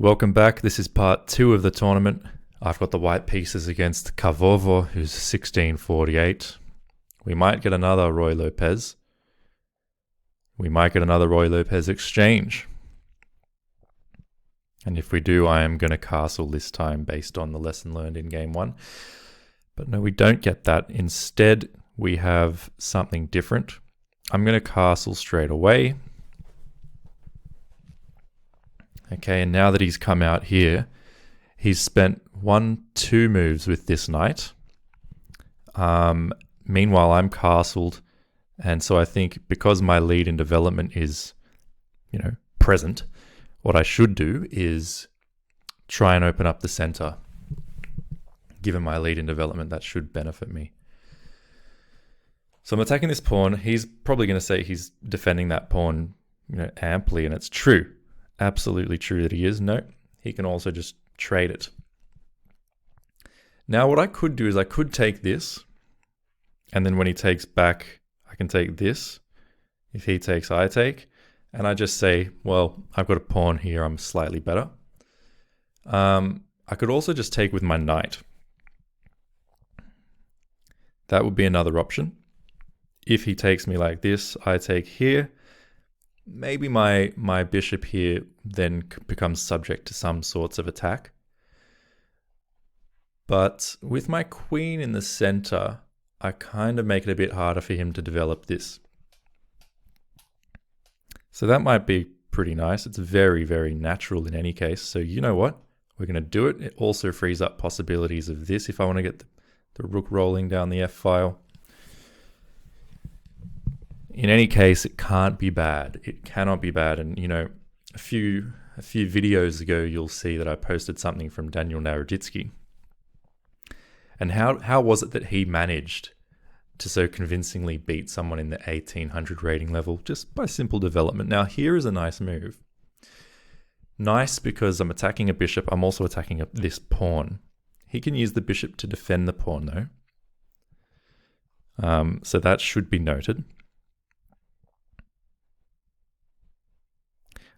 Welcome back. This is part 2 of the tournament. I've got the white pieces against Cavovo, who's 1648. We might get another Roy Lopez. We might get another Roy Lopez exchange. And if we do, I am going to castle this time based on the lesson learned in game 1. But no, we don't get that. Instead, we have something different. I'm going to castle straight away. Okay, and now that he's come out here, he's spent 1-2 moves with this knight. Meanwhile, I'm castled, and so I think because my lead in development is, present, what I should do is try and open up the center. Given my lead in development, that should benefit me. So I'm attacking this pawn. He's probably going to say he's defending that pawn, amply, and it's true. Absolutely true that he is. No, he can also just trade it. Now what I could do is I could take this, and then when he takes back, I can take this. If he takes, I take. And I just say, well, I've got a pawn here, I'm slightly better. I could also just take with my knight. That would be another option. If he takes me like this, I take here. Maybe my bishop here then becomes subject to some sorts of attack. But with my queen in the center, I kind of make it a bit harder for him to develop this. So that might be pretty nice. It's very, very natural in any case. So you know what? We're going to do it. It also frees up possibilities of this if I want to get the rook rolling down the f-file. In any case, it can't be bad. It cannot be bad. And, a few videos ago, you'll see that I posted something from Daniel Naroditsky. And how was it that he managed to so convincingly beat someone in the 1800 rating level just by simple development? Now, here is a nice move. Nice because I'm attacking a bishop. I'm also attacking this pawn. He can use the bishop to defend the pawn, though. So that should be noted.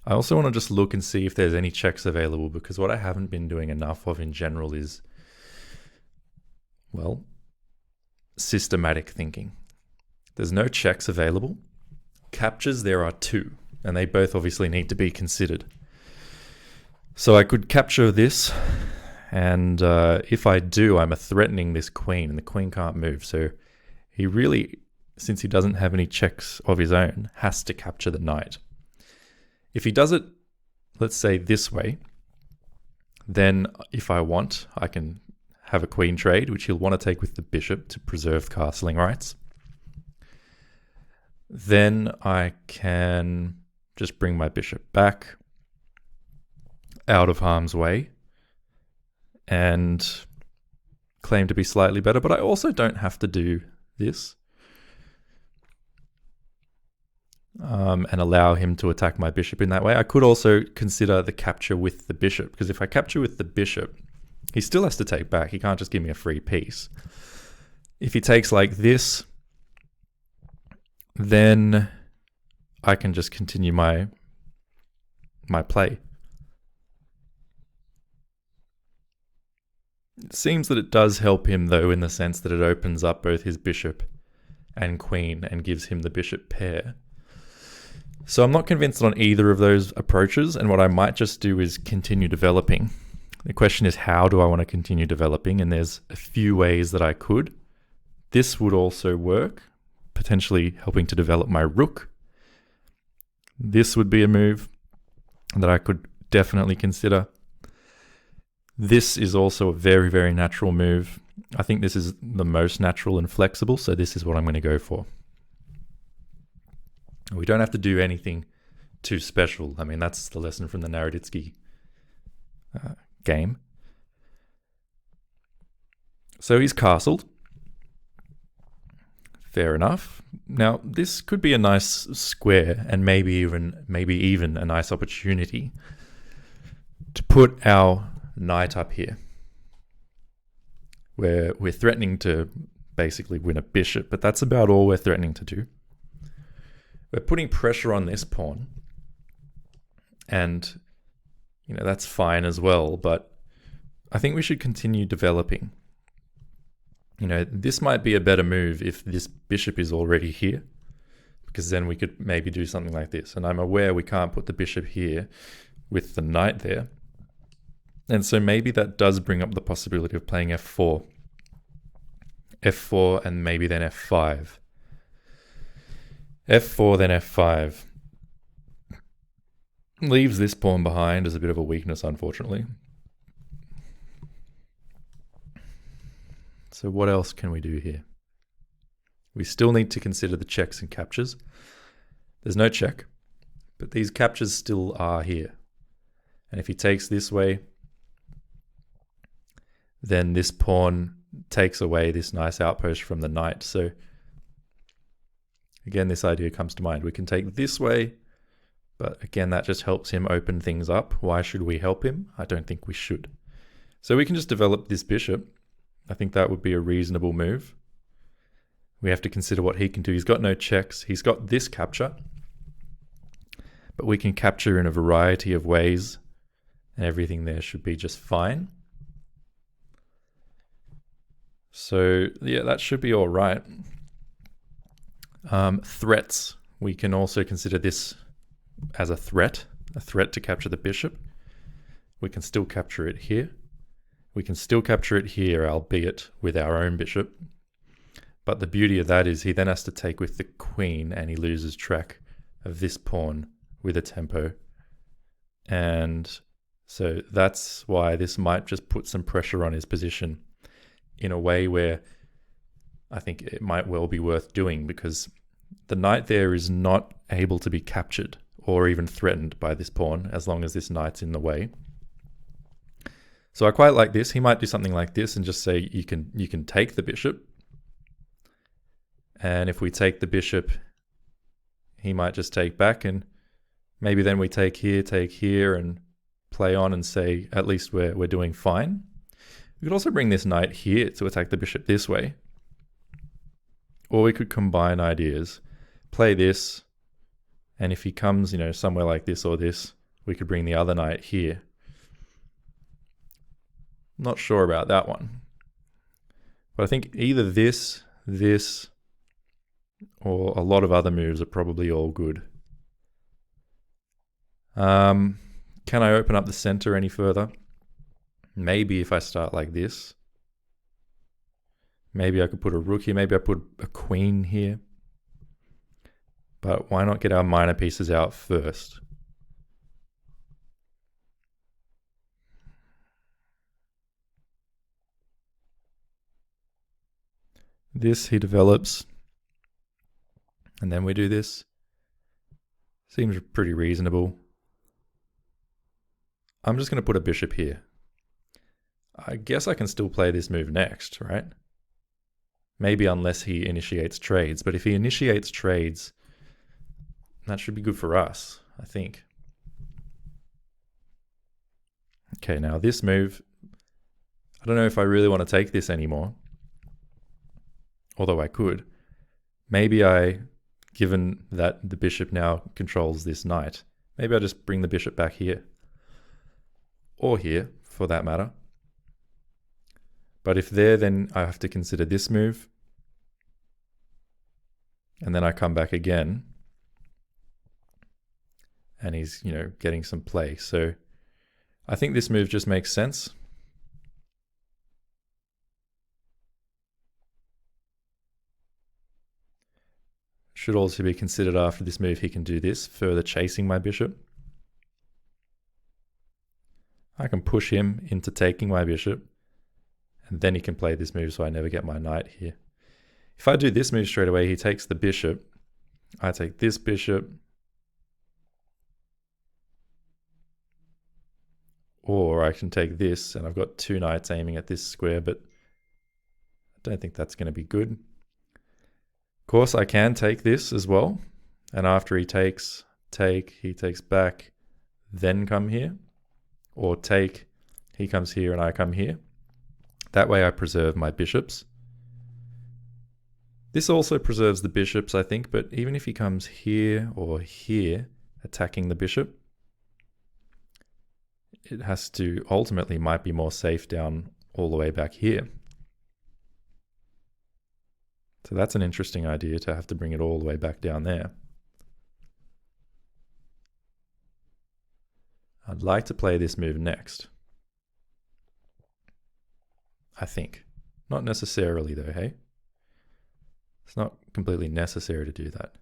I also want to just look and see if there's any checks available, because what I haven't been doing enough of in general is, well, systematic thinking. There's no checks available. Captures, there are 2, and they both obviously need to be considered. So I could capture this, and if I do, I'm threatening this queen, and the queen can't move. So he really, since he doesn't have any checks of his own, has to capture the knight. If he does it, let's say this way, then if I want, I can have a queen trade, which he'll want to take with the bishop to preserve castling rights. Then I can just bring my bishop back out of harm's way and claim to be slightly better, but I also don't have to do this. And allow him to attack my bishop in that way. I could also consider the capture with the bishop, because if I capture with the bishop, he still has to take back. He can't just give me a free piece. If he takes like this, then I can just continue my play. It seems that it does help him, though, in the sense that it opens up both his bishop and queen and gives him the bishop pair. So I'm not convinced on either of those approaches, and what I might just do is continue developing. The question is, how do I want to continue developing? And there's a few ways that I could. This would also work, potentially helping to develop my rook. This would be a move that I could definitely consider. This is also a very, very natural move. I think this is the most natural and flexible, so this is what I'm going to go for. We don't have to do anything too special. I mean, that's the lesson from the Naroditsky game. So he's castled. Fair enough. Now, this could be a nice square, and maybe even a nice opportunity to put our knight up here, where we're threatening to basically win a bishop, but that's about all we're threatening to do. We're putting pressure on this pawn, and that's fine as well, but I think we should continue developing. This might be a better move if this bishop is already here, because then we could maybe do something like this. And I'm aware we can't put the bishop here with the knight there. And so maybe that does bring up the possibility of playing f4. f4 and maybe then f5. f4 then f5. Leaves this pawn behind as a bit of a weakness, unfortunately. So what else can we do here? We still need to consider the checks and captures. There's no check, but these captures still are here. And if he takes this way, then this pawn takes away this nice outpost from the knight. So again, this idea comes to mind. We can take this way, but again, that just helps him open things up. Why should we help him? I don't think we should. So we can just develop this bishop. I think that would be a reasonable move. We have to consider what he can do. He's got no checks. He's got this capture, but we can capture in a variety of ways, and everything there should be just fine. So yeah, that should be all right. Threats. We can also consider this as a threat to capture the bishop. We can still capture it here. We can still capture it here, albeit with our own bishop. But the beauty of that is he then has to take with the queen and he loses track of this pawn with a tempo. And so that's why this might just put some pressure on his position in a way where I think it might well be worth doing, because the knight there is not able to be captured or even threatened by this pawn as long as this knight's in the way. So I quite like this. He might do something like this and just say you can take the bishop. And if we take the bishop, he might just take back, and maybe then we take here and play on and say at least we're doing fine. We could also bring this knight here to attack the bishop this way. Or we could combine ideas, play this, and if he comes, somewhere like this or this, we could bring the other knight here. Not sure about that one. But I think either this, or a lot of other moves are probably all good. Can I open up the center any further? Maybe if I start like this. Maybe I could put a rook here. Maybe I put a queen here. But why not get our minor pieces out first? This he develops. And then we do this. Seems pretty reasonable. I'm just going to put a bishop here. I guess I can still play this move next, right? Maybe unless he initiates trades. But if he initiates trades, that should be good for us, I think. Okay, now this move, I don't know if I really want to take this anymore. Although I could. Maybe given that the bishop now controls this knight, maybe I just bring the bishop back here. Or here, for that matter. But if there, then I have to consider this move. And then I come back again. And he's, getting some play. So I think this move just makes sense. Should also be considered after this move he can do this, further chasing my bishop. I can push him into taking my bishop, and then he can play this move so I never get my knight here. If I do this move straight away, he takes the bishop. I take this bishop. Or I can take this, and I've got two knights aiming at this square, but I don't think that's going to be good. Of course, I can take this as well. And after he takes, he takes back, then come here. Or take, he comes here and I come here. That way I preserve my bishops. This also preserves the bishops, I think, but even if he comes here or here, attacking the bishop, it has to ultimately might be more safe down all the way back here. So that's an interesting idea, to have to bring it all the way back down there. I'd like to play this move next. I think. Not necessarily though, hey? It's not completely necessary to do that.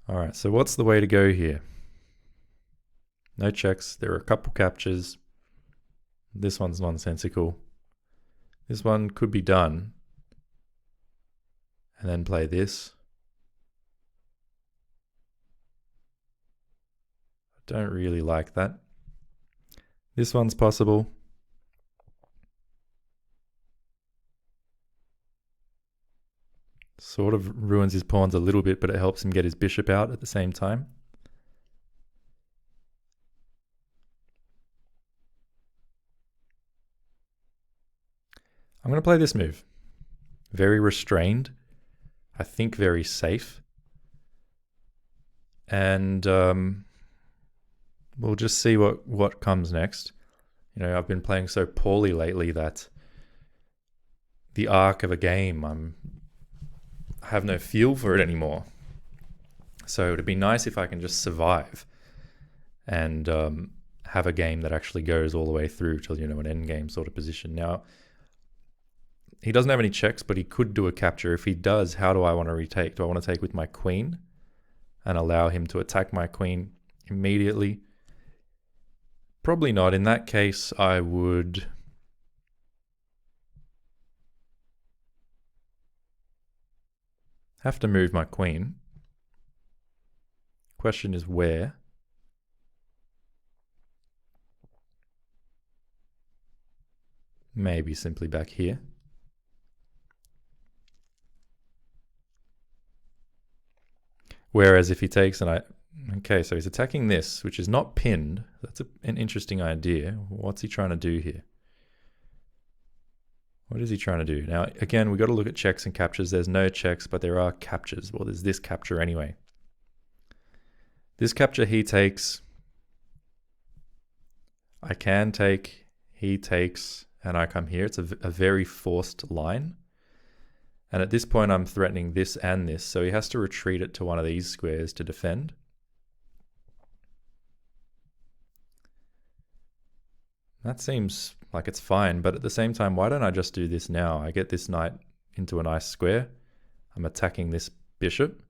All right, so what's the way to go here? No checks. There are a couple captures. This one's nonsensical. This one could be done. And then play this. I don't really like that. This one's possible. Sort of ruins his pawns a little bit, but it helps him get his bishop out at the same time. I'm going to play this move. Very restrained. I think very safe. And we'll just see what comes next. You know, I've been playing so poorly lately that the arc of a game, I have no feel for it anymore. So it'd be nice if I can just survive and have a game that actually goes all the way through till, you know, an end game sort of position. Now, he doesn't have any checks, but he could do a capture. If he does, how do I want to retake? Do I want to take with my queen and allow him to attack my queen immediately? Probably not. In that case, I would have to move my queen. Question is where? Maybe simply back here. Whereas if he takes okay, so he's attacking this, which is not pinned. That's an interesting idea. What's he trying to do here? What is he trying to do? Now, again, we've got to look at checks and captures. There's no checks, but there are captures. Well, there's this capture anyway. This capture he takes. I can take, he takes, and I come here. It's a very forced line. And at this point, I'm threatening this and this, so he has to retreat it to one of these squares to defend. That seems like it's fine, but at the same time, why don't I just do this now? I get this knight into a nice square. I'm attacking this bishop.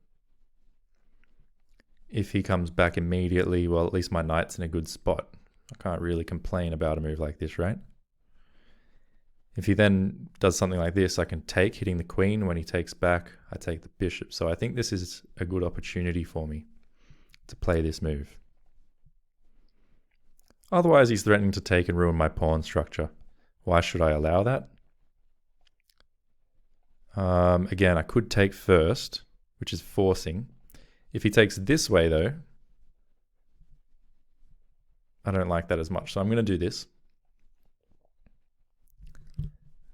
If he comes back immediately, well, at least my knight's in a good spot. I can't really complain about a move like this, right? If he then does something like this, I can take, hitting the queen. When he takes back, I take the bishop. So I think this is a good opportunity for me to play this move. Otherwise, he's threatening to take and ruin my pawn structure. Why should I allow that? Again, I could take first, which is forcing. If he takes this way, though, I don't like that as much. So I'm going to do this.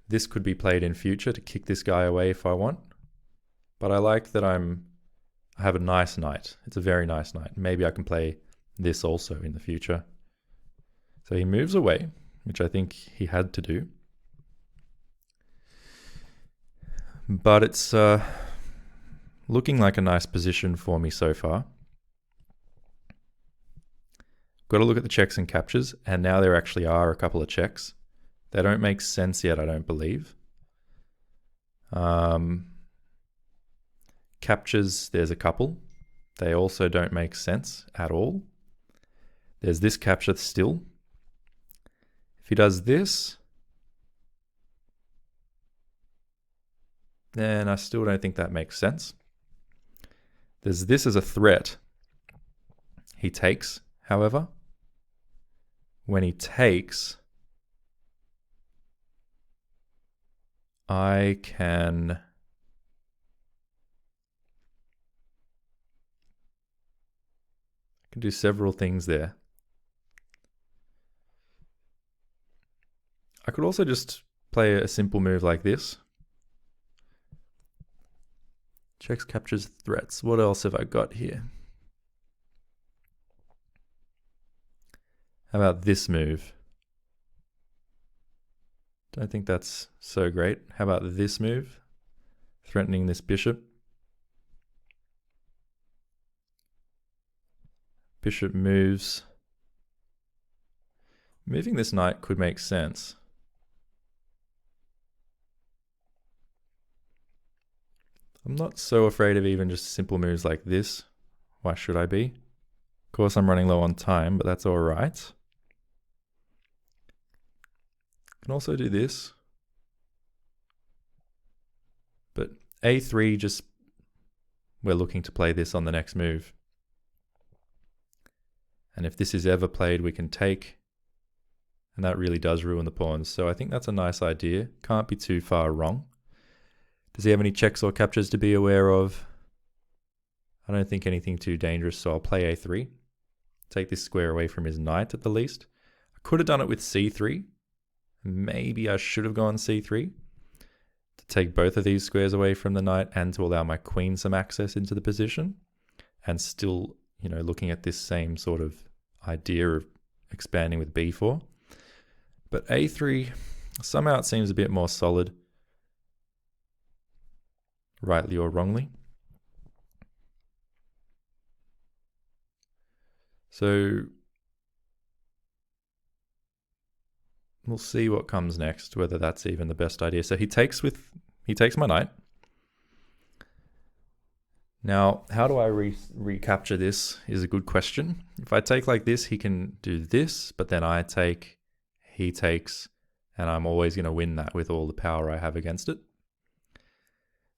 This could be played in future to kick this guy away if I want. But I like that I have a nice knight. It's a very nice knight. Maybe I can play this also in the future. So he moves away, which I think he had to do. But it's looking like a nice position for me so far. Got to look at the checks and captures, and now there actually are a couple of checks. They don't make sense yet, I don't believe. Captures, there's a couple. They also don't make sense at all. There's this capture still. If he does this, then I still don't think that makes sense. There's this as a threat. He takes, however. When he takes, I can do several things there. I could also just play a simple move like this. Checks, captures, threats. What else have I got here? How about this move? Don't think that's so great. How about this move? Threatening this bishop. Bishop moves. Moving this knight could make sense. I'm not so afraid of even just simple moves like this. Why should I be? Of course, I'm running low on time, but that's all right. Can also do this. But a3, just we're looking to play this on the next move. And if this is ever played, we can take. And that really does ruin the pawns. So I think that's a nice idea. Can't be too far wrong. Does he have any checks or captures to be aware of? I don't think anything too dangerous, so I'll play a3. Take this square away from his knight at the least. I could have done it with c3. Maybe I should have gone c3 to take both of these squares away from the knight and to allow my queen some access into the position. And still, you know, looking at this same sort of idea of expanding with b4. But a3, somehow it seems a bit more solid. Rightly or wrongly. So we'll see what comes next, whether that's even the best idea. So he takes my knight. Now, how do I recapture this is a good question. If I take like this, he can do this, but then I take, he takes, and I'm always going to win that with all the power I have against it.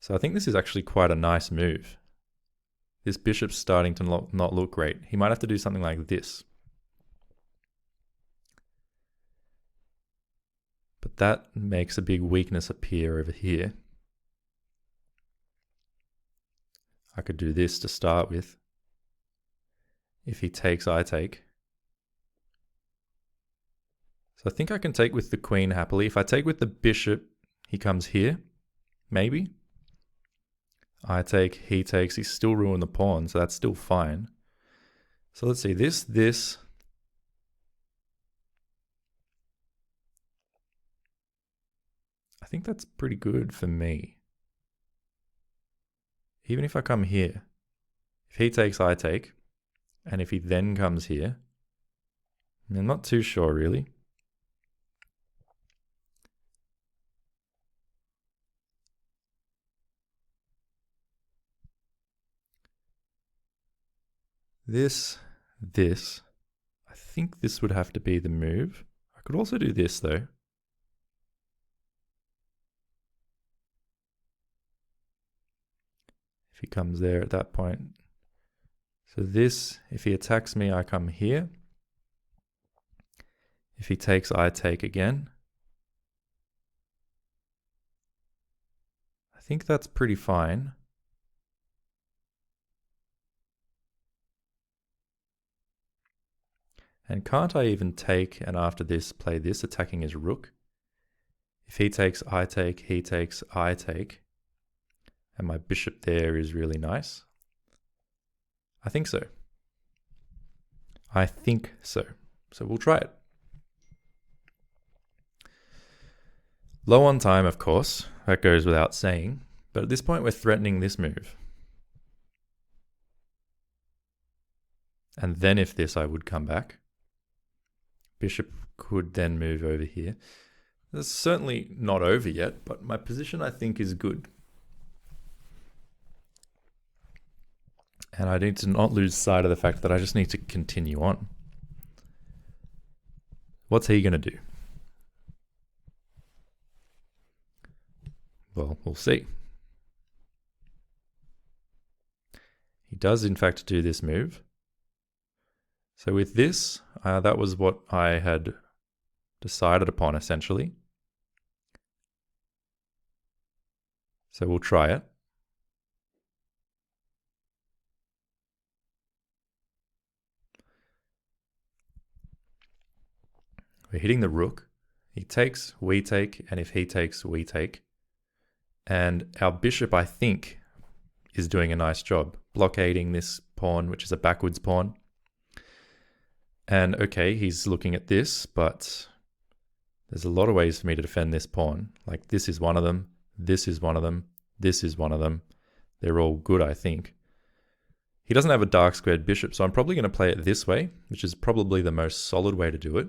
So I think this is actually quite a nice move. This bishop's starting to not look great. He might have to do something like this. But that makes a big weakness appear over here. I could do this to start with. If he takes, I take. So I think I can take with the queen happily. If I take with the bishop, he comes here, maybe. I take, he takes, he's still ruined the pawn, so that's still fine. So let's see, this. I think that's pretty good for me. Even if I come here, if he takes, I take, and if he then comes here, I'm not too sure really. This, I think this would have to be the move. I could also do this though. If he comes there at that point. So this, if he attacks me, I come here. If he takes, I take again. I think that's pretty fine. And can't I even take, and after this, play this, attacking his rook? If he takes, I take, he takes, I take. And my bishop there is really nice. I think so. I think so. So we'll try it. Low on time, of course. That goes without saying. But at this point, we're threatening this move. And then if this, I would come back. Bishop could then move over here. That's certainly not over yet, but my position, I think, is good. And I need to not lose sight of the fact that I just need to continue on. What's he going to do? Well, we'll see. He does, in fact, do this move. So with this, that was what I had decided upon, essentially. So we'll try it. We're hitting the rook. He takes, we take, and if he takes, we take. And our bishop, I think, is doing a nice job blockading this pawn, which is a backwards pawn. And okay, he's looking at this, but there's a lot of ways for me to defend this pawn. Like this is one of them, this is one of them, this is one of them. They're all good, I think. He doesn't have a dark squared bishop, so I'm probably going to play it this way, which is probably the most solid way to do it.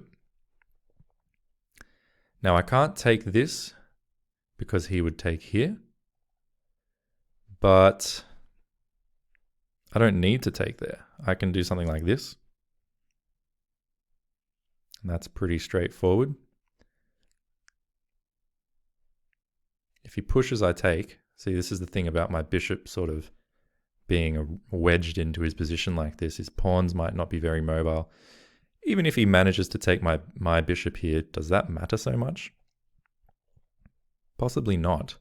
Now I can't take this because he would take here, but I don't need to take there. I can do something like this. And that's pretty straightforward. If he pushes, I take. See, this is the thing about my bishop sort of being wedged into his position like this. His pawns might not be very mobile. Even if he manages to take my bishop here, does that matter so much? Possibly not.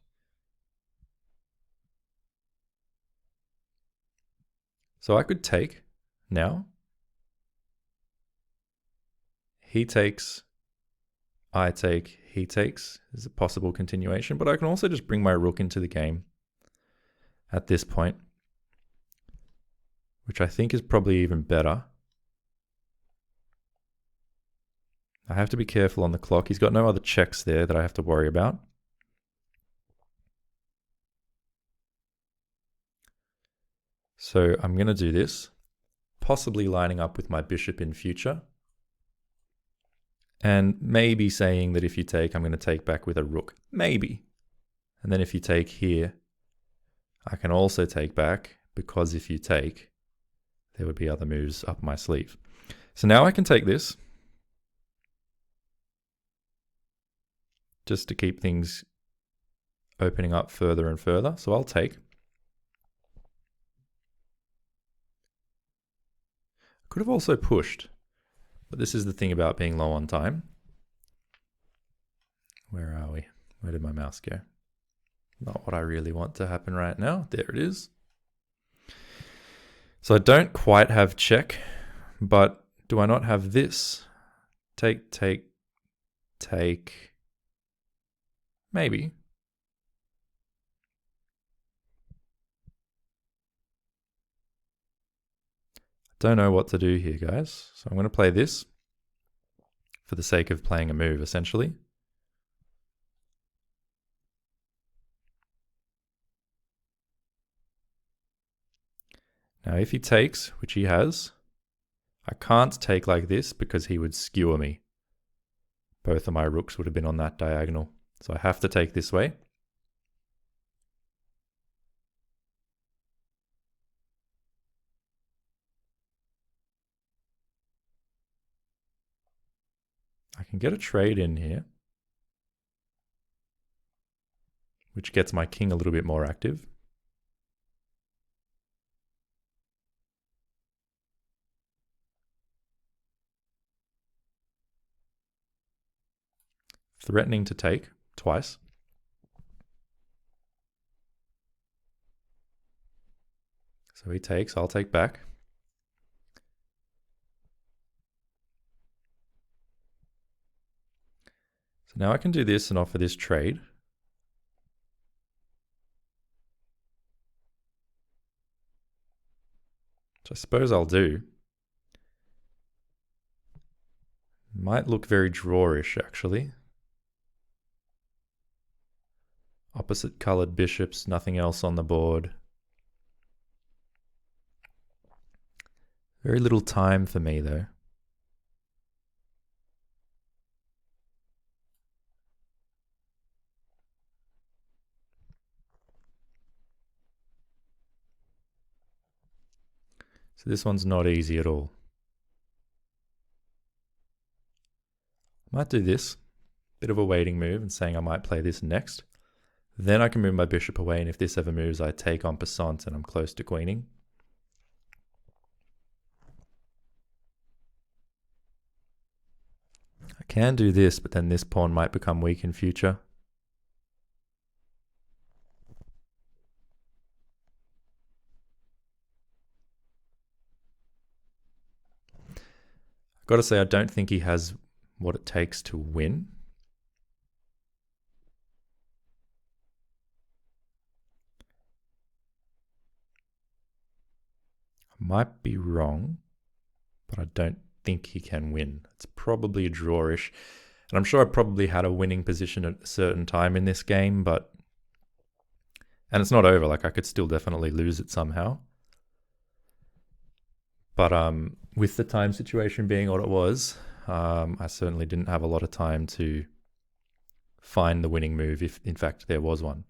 So I could take now. He takes, I take, he takes is a possible continuation, but I can also just bring my rook into the game at this point, which I think is probably even better. I have to be careful on the clock. He's got no other checks there that I have to worry about. So I'm going to do this, possibly lining up with my bishop in future. And maybe saying that if you take, I'm going to take back with a rook. Maybe. And then if you take here, I can also take back, because if you take, there would be other moves up my sleeve. So now I can take this, just to keep things opening up further and further. So I'll take. Could have also pushed, but this is the thing about being low on time. Where are we? Where did my mouse go? Not what I really want to happen right now. There it is. So I don't quite have check, but do I not have this? Take, take, take. Maybe. Don't know what to do here, guys. So I'm going to play this for the sake of playing a move, essentially. Now, if he takes, which he has, I can't take like this because he would skewer me. Both of my rooks would have been on that diagonal. So I have to take this way. I can get a trade in here, which gets my king a little bit more active. Threatening to take twice. So he takes, I'll take back. So now I can do this and offer this trade. Which I suppose I'll do. Might look very drawish, actually. Opposite colored bishops, nothing else on the board. Very little time for me, though. So this one's not easy at all. Might do this. Bit of a waiting move and saying I might play this next. Then I can move my bishop away, and if this ever moves, I take en passant and I'm close to queening. I can do this, but then this pawn might become weak in future. I've got to say, I don't think he has what it takes to win. I might be wrong, but I don't think he can win. It's probably a drawish. And I'm sure I probably had a winning position at a certain time in this game, and it's not over. Like, I could still definitely lose it somehow. But with the time situation being what it was, I certainly didn't have a lot of time to find the winning move, if in fact there was one.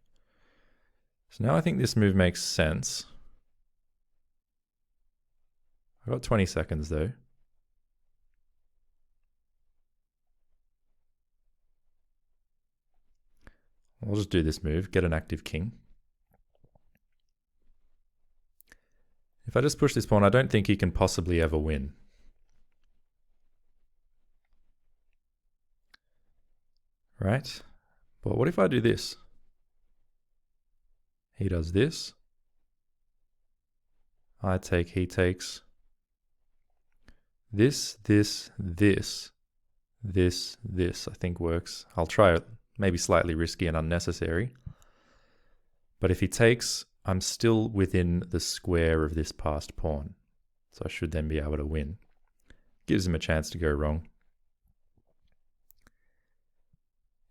So now I think this move makes sense. I've got 20 seconds though. I'll just do this move, get an active king. If I just push this pawn, I don't think he can possibly ever win. Right? But what if I do this? He does this. I take, he takes. This, this, I think works. I'll try it. Maybe slightly risky and unnecessary. But if he takes, I'm still within the square of this passed pawn. So I should then be able to win. Gives him a chance to go wrong.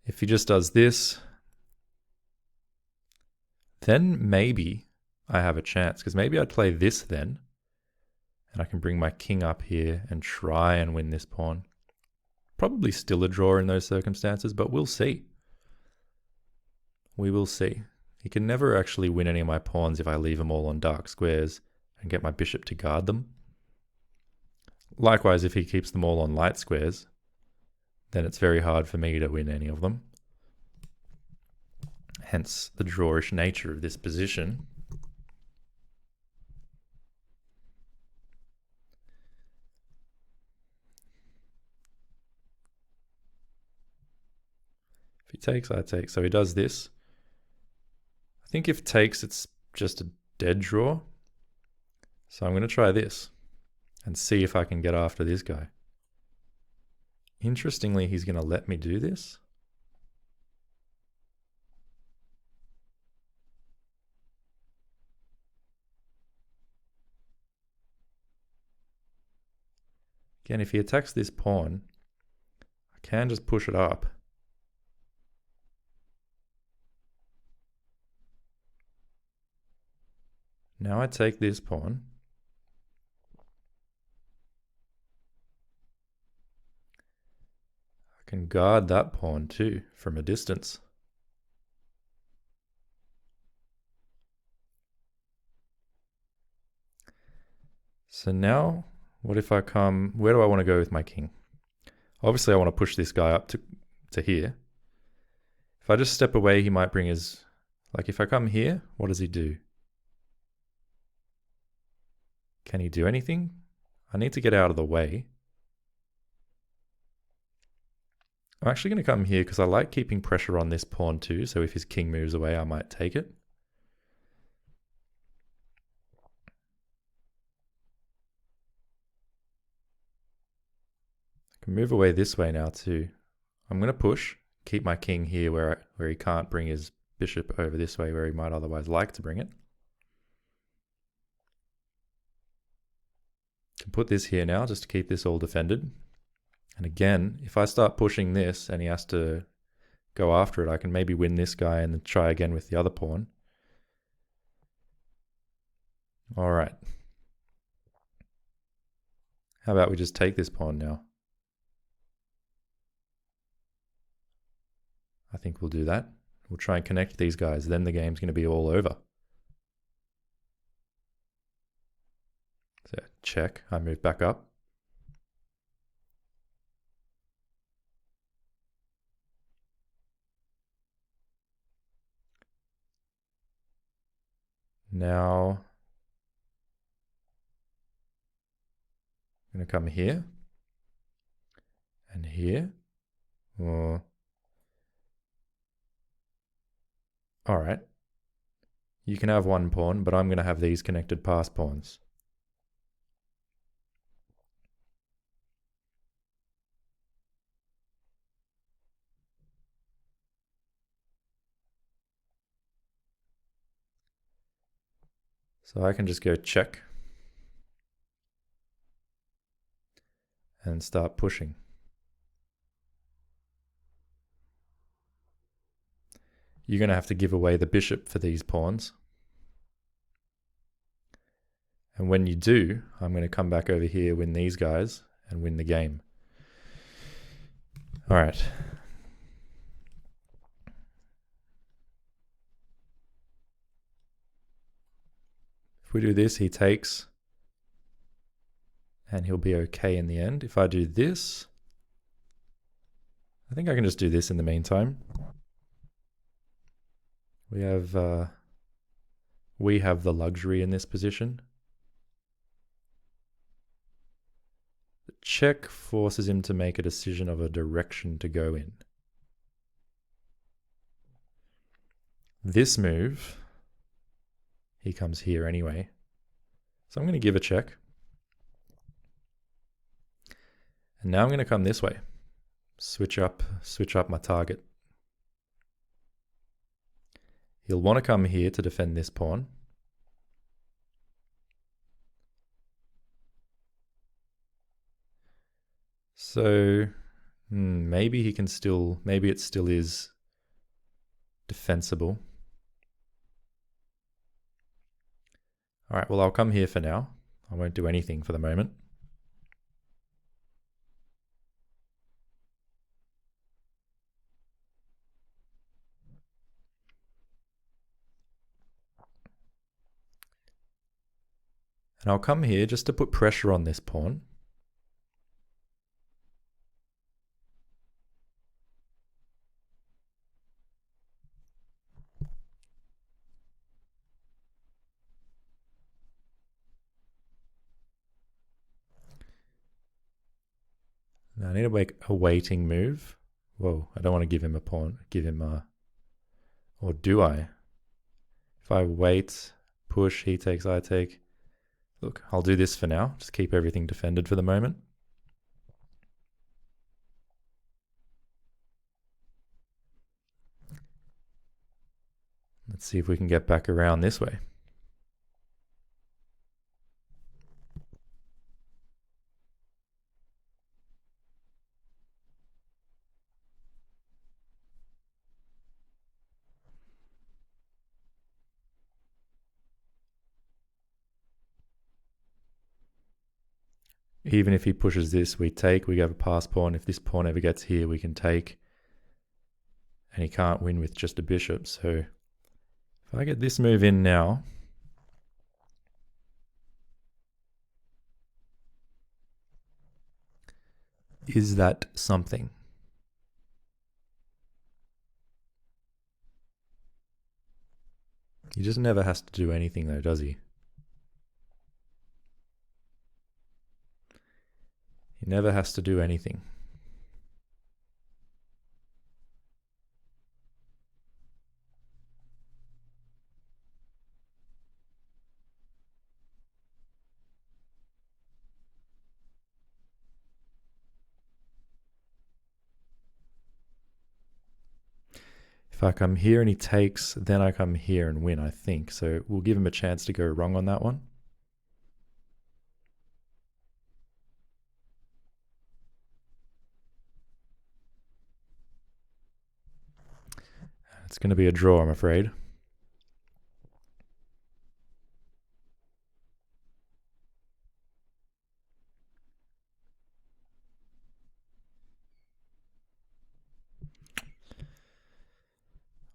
If he just does this, then maybe I have a chance. Because maybe I'd play this then. And I can bring my king up here and try and win this pawn. Probably still a draw in those circumstances, but we'll see. We will see. He can never actually win any of my pawns if I leave them all on dark squares and get my bishop to guard them. Likewise, if he keeps them all on light squares, then it's very hard for me to win any of them. Hence the drawish nature of this position. If he takes, I take. So he does this. I think if takes, it's just a dead draw. So I'm going to try this and see if I can get after this guy. Interestingly, he's going to let me do this. Again, if he attacks this pawn, I can just push it up. Now I take this pawn. I can guard that pawn too from a distance. So now, what if I come, where do I want to go with my king? Obviously I want to push this guy up to here. If I just step away, he might bring his, like if I come here, what does he do? Can he do anything? I need to get out of the way. I'm actually going to come here because I like keeping pressure on this pawn too, so if his king moves away, I might take it. I can move away this way now too. I'm going to push, keep my king here where he can't bring his bishop over this way where he might otherwise like to bring it. Can put this here now just to keep this all defended. And again, if I start pushing this and he has to go after it, I can maybe win this guy and then try again with the other pawn. All right. How about we just take this pawn now? I think we'll do that. We'll try and connect these guys. Then the game's going to be all over. So check. I move back up. Now I'm going to come here and here. Or all right. You can have one pawn, but I'm going to have these connected pass pawns. So I can just go check. and start pushing. You're going to have to give away the bishop for these pawns. And when you do, I'm going to come back over here, win these guys, and win the game. All right. If we do this, he takes, and he'll be okay in the end. If I do this, I think I can just do this in the meantime. We have the luxury in this position. The check forces him to make a decision of a direction to go in. This move, he comes here anyway. So I'm going to give a check. And now I'm going to come this way. Switch up my target. He'll want to come here to defend this pawn. So maybe it still is defensible. All right, well, I'll come here for now. I won't do anything for the moment. And I'll come here just to put pressure on this pawn. Now I need to make a waiting move. Whoa, I don't want to give him a pawn, or do I? If I wait, push, he takes, I take. Look, I'll do this for now. Just keep everything defended for the moment. Let's see if we can get back around this way. Even if he pushes this, we take, we have a pass pawn. If this pawn ever gets here, we can take. And he can't win with just a bishop. So if I get this move in now, is that something? He just never has to do anything though, does he? He never has to do anything. If I come here and he takes, then I come here and win, I think. So we'll give him a chance to go wrong on that one. It's going to be a draw, I'm afraid.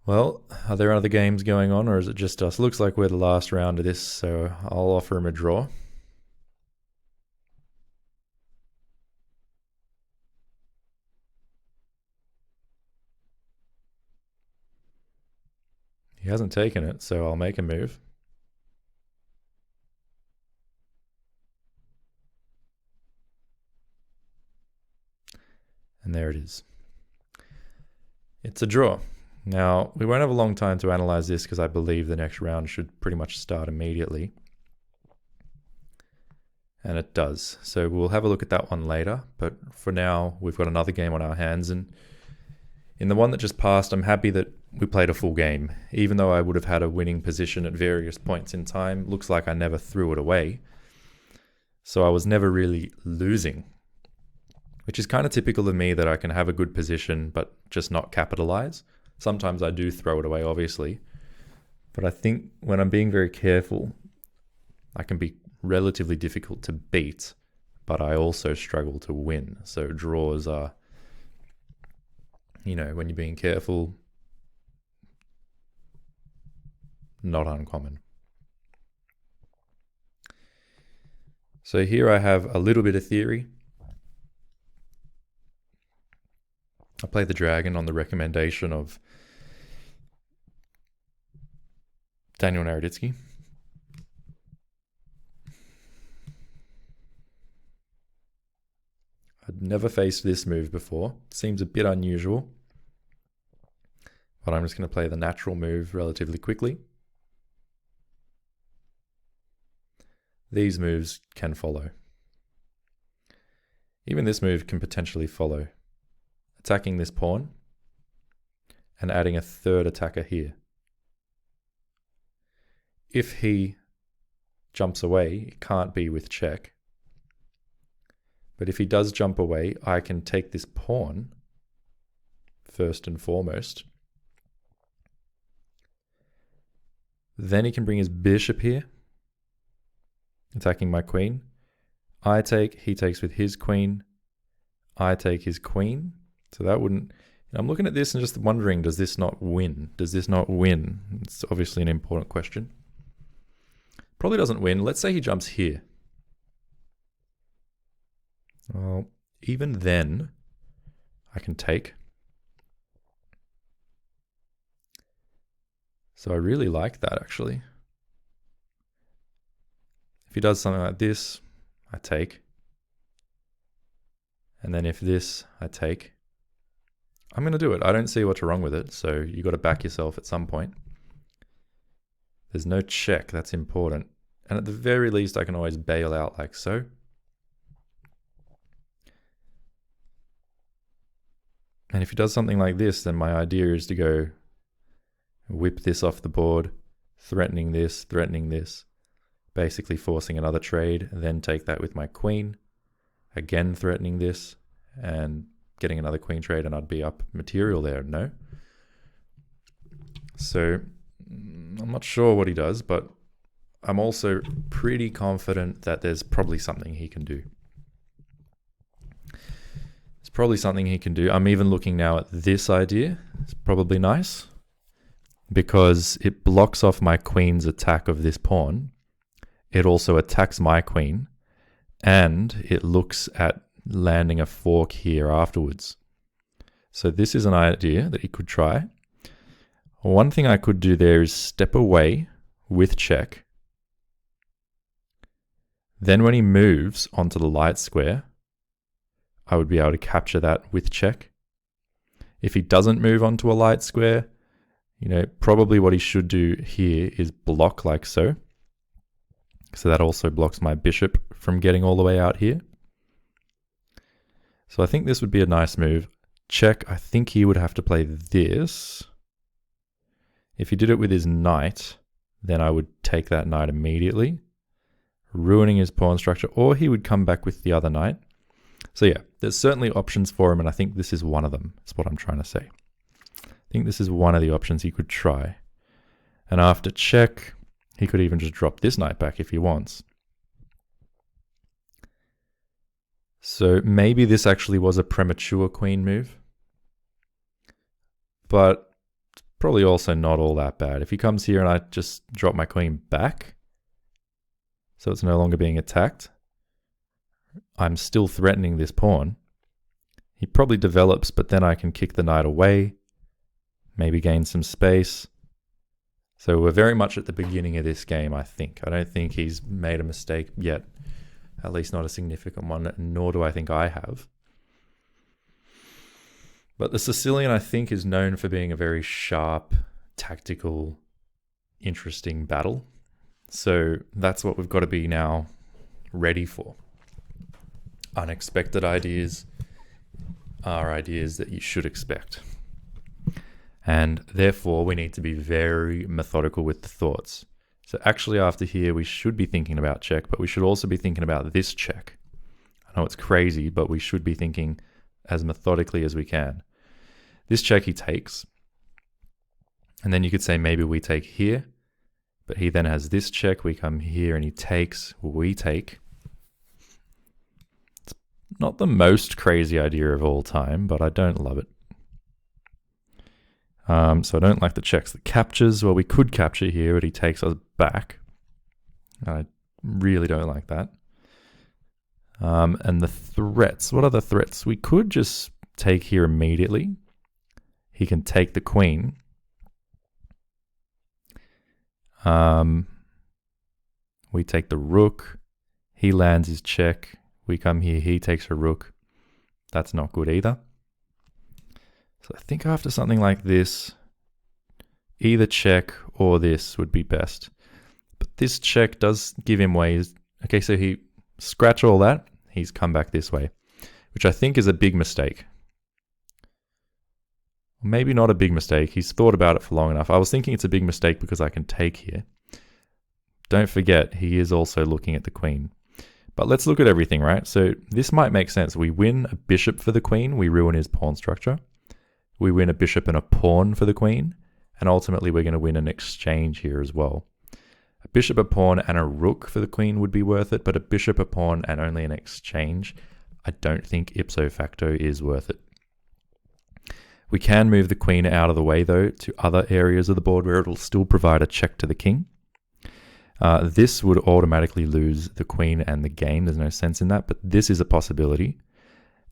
Well, are there other games going on, or is it just us? Looks like we're the last round of this, so I'll offer him a draw. He hasn't taken it, so I'll make a move. And there it is. It's a draw. Now, we won't have a long time to analyze this because I believe the next round should pretty much start immediately. And it does. So we'll have a look at that one later. But for now, we've got another game on our hands. And in the one that just passed, I'm happy that we played a full game. Even though I would have had a winning position at various points in time, looks like I never threw it away. So I was never really losing. which is kind of typical of me, that I can have a good position but just not capitalize. Sometimes I do throw it away, obviously, but I think when I'm being very careful, I can be relatively difficult to beat, but I also struggle to win. So draws are, when you're being careful, not uncommon. So here I have a little bit of theory. I play the dragon on the recommendation of Daniel Naroditsky. I'd never faced this move before. Seems a bit unusual, but I'm just going to play the natural move relatively quickly. These moves can follow. Even this move can potentially follow. Attacking this pawn and adding a third attacker here. If he jumps away, it can't be with check. But if he does jump away, I can take this pawn first and foremost. Then he can bring his bishop here, attacking my queen. I take, he takes with his queen. I take his queen. So that wouldn't... I'm looking at this and just wondering, does this not win? Does this not win? It's obviously an important question. Probably doesn't win. Let's say he jumps here. Well, even then, I can take. So I really like that, actually. If he does something like this, I take. And then if this, I take. I'm going to do it. I don't see what's wrong with it, so you got to back yourself at some point. There's no check, that's important. And at the very least, I can always bail out like so. And if he does something like this, then my idea is to go whip this off the board, threatening this, basically forcing another trade, and then take that with my queen, again threatening this, and getting another queen trade, and I'd be up material there, no? So I'm not sure what he does, but I'm also pretty confident that there's probably something he can do. It's probably something he can do. I'm even looking now at this idea. It's probably nice because it blocks off my queen's attack of this pawn. It also attacks my queen, and it looks at landing a fork here afterwards. So this is an idea that he could try. One thing I could do there is step away with check. Then when he moves onto the light square, I would be able to capture that with check. If he doesn't move onto a light square, probably what he should do here is block like so. So that also blocks my bishop from getting all the way out here. So I think this would be a nice move. Check, I think he would have to play this. If he did it with his knight, then I would take that knight immediately, ruining his pawn structure, or he would come back with the other knight. So yeah, there's certainly options for him, and I think this is one of them. That's what I'm trying to say. I think this is one of the options he could try. And after check, he could even just drop this knight back if he wants. So maybe this actually was a premature queen move, but it's probably also not all that bad. If he comes here and I just drop my queen back, so it's no longer being attacked, I'm still threatening this pawn. He probably develops, but then I can kick the knight away, maybe gain some space. So we're very much at the beginning of this game, I think. I don't think he's made a mistake yet, at least not a significant one, nor do I think I have. But the Sicilian, I think, is known for being a very sharp, tactical, interesting battle. So that's what we've got to be now ready for. Unexpected ideas are ideas that you should expect. And therefore, we need to be very methodical with the thoughts. So actually after here, we should be thinking about check, but we should also be thinking about this check. And I know it's crazy, but we should be thinking as methodically as we can. This check he takes, and then you could say maybe we take here, but he then has this check, we come here and he takes, we take. It's not the most crazy idea of all time, but I don't love it. So I don't like the checks. The captures, well, we could capture here, but he takes us back. I really don't like that. And the threats, what are the threats? We could just take here immediately. He can take the queen. We take the rook. He lands his check. We come here, he takes a rook. That's not good either. So I think after something like this, either check or this would be best. But this check does give him ways. Okay, so he scratch all that. He's come back this way, which I think is a big mistake. Maybe not a big mistake. He's thought about it for long enough. I was thinking it's a big mistake because I can take here. Don't forget, he is also looking at the queen. But let's look at everything, right? So this might make sense. We win a bishop for the queen. We ruin his pawn structure. We win a bishop and a pawn for the queen. And ultimately, we're going to win an exchange here as well. A bishop, a pawn, and a rook for the queen would be worth it. But a bishop, a pawn, and only an exchange, I don't think ipso facto is worth it. We can move the queen out of the way, though, to other areas of the board where it will still provide a check to the king. This would automatically lose the queen and the game. There's no sense in that, but this is a possibility.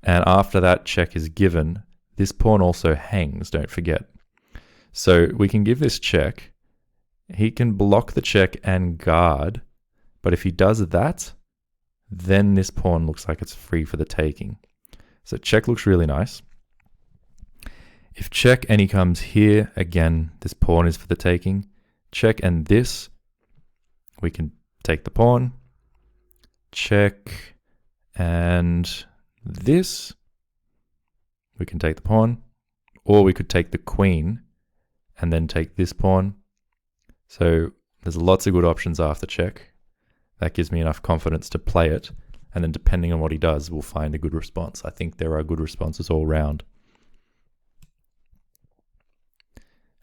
And after that check is given, this pawn also hangs, don't forget. So we can give this check. He can block the check and guard, but if he does that, then this pawn looks like it's free for the taking. So check looks really nice. If check and he comes here, again, this pawn is for the taking. Check and this, we can take the pawn. Check and this, we can take the pawn. Or we could take the queen and then take this pawn. So there's lots of good options after check. That gives me enough confidence to play it. And then depending on what he does, we'll find a good response. I think there are good responses all round.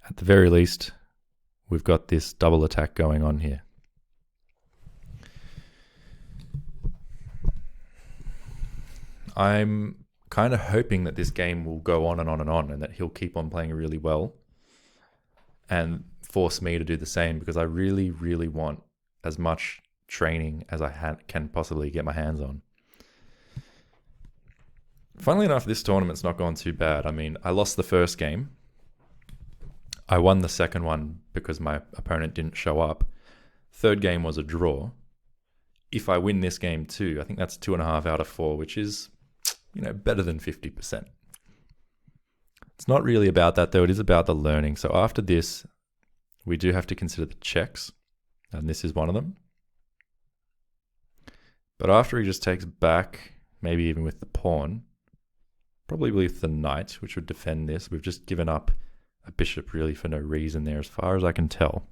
At the very least, we've got this double attack going on here. I'm kind of hoping that this game will go on and on and on, and that he'll keep on playing really well and force me to do the same, because I really, really want as much training as I can possibly get my hands on. Funnily enough, this tournament's not gone too bad. I mean, I lost the first game. I won the second one because my opponent didn't show up. Third game was a draw. If I win this game too, I think that's 2.5 out of 4, which is, better than 50%. It's not really about that though. It is about the learning. So after this, we do have to consider the checks, and this is one of them. But after he just takes back, maybe even with the pawn, probably with the knight, which would defend this, we've just given up a bishop really for no reason there, as far as I can tell.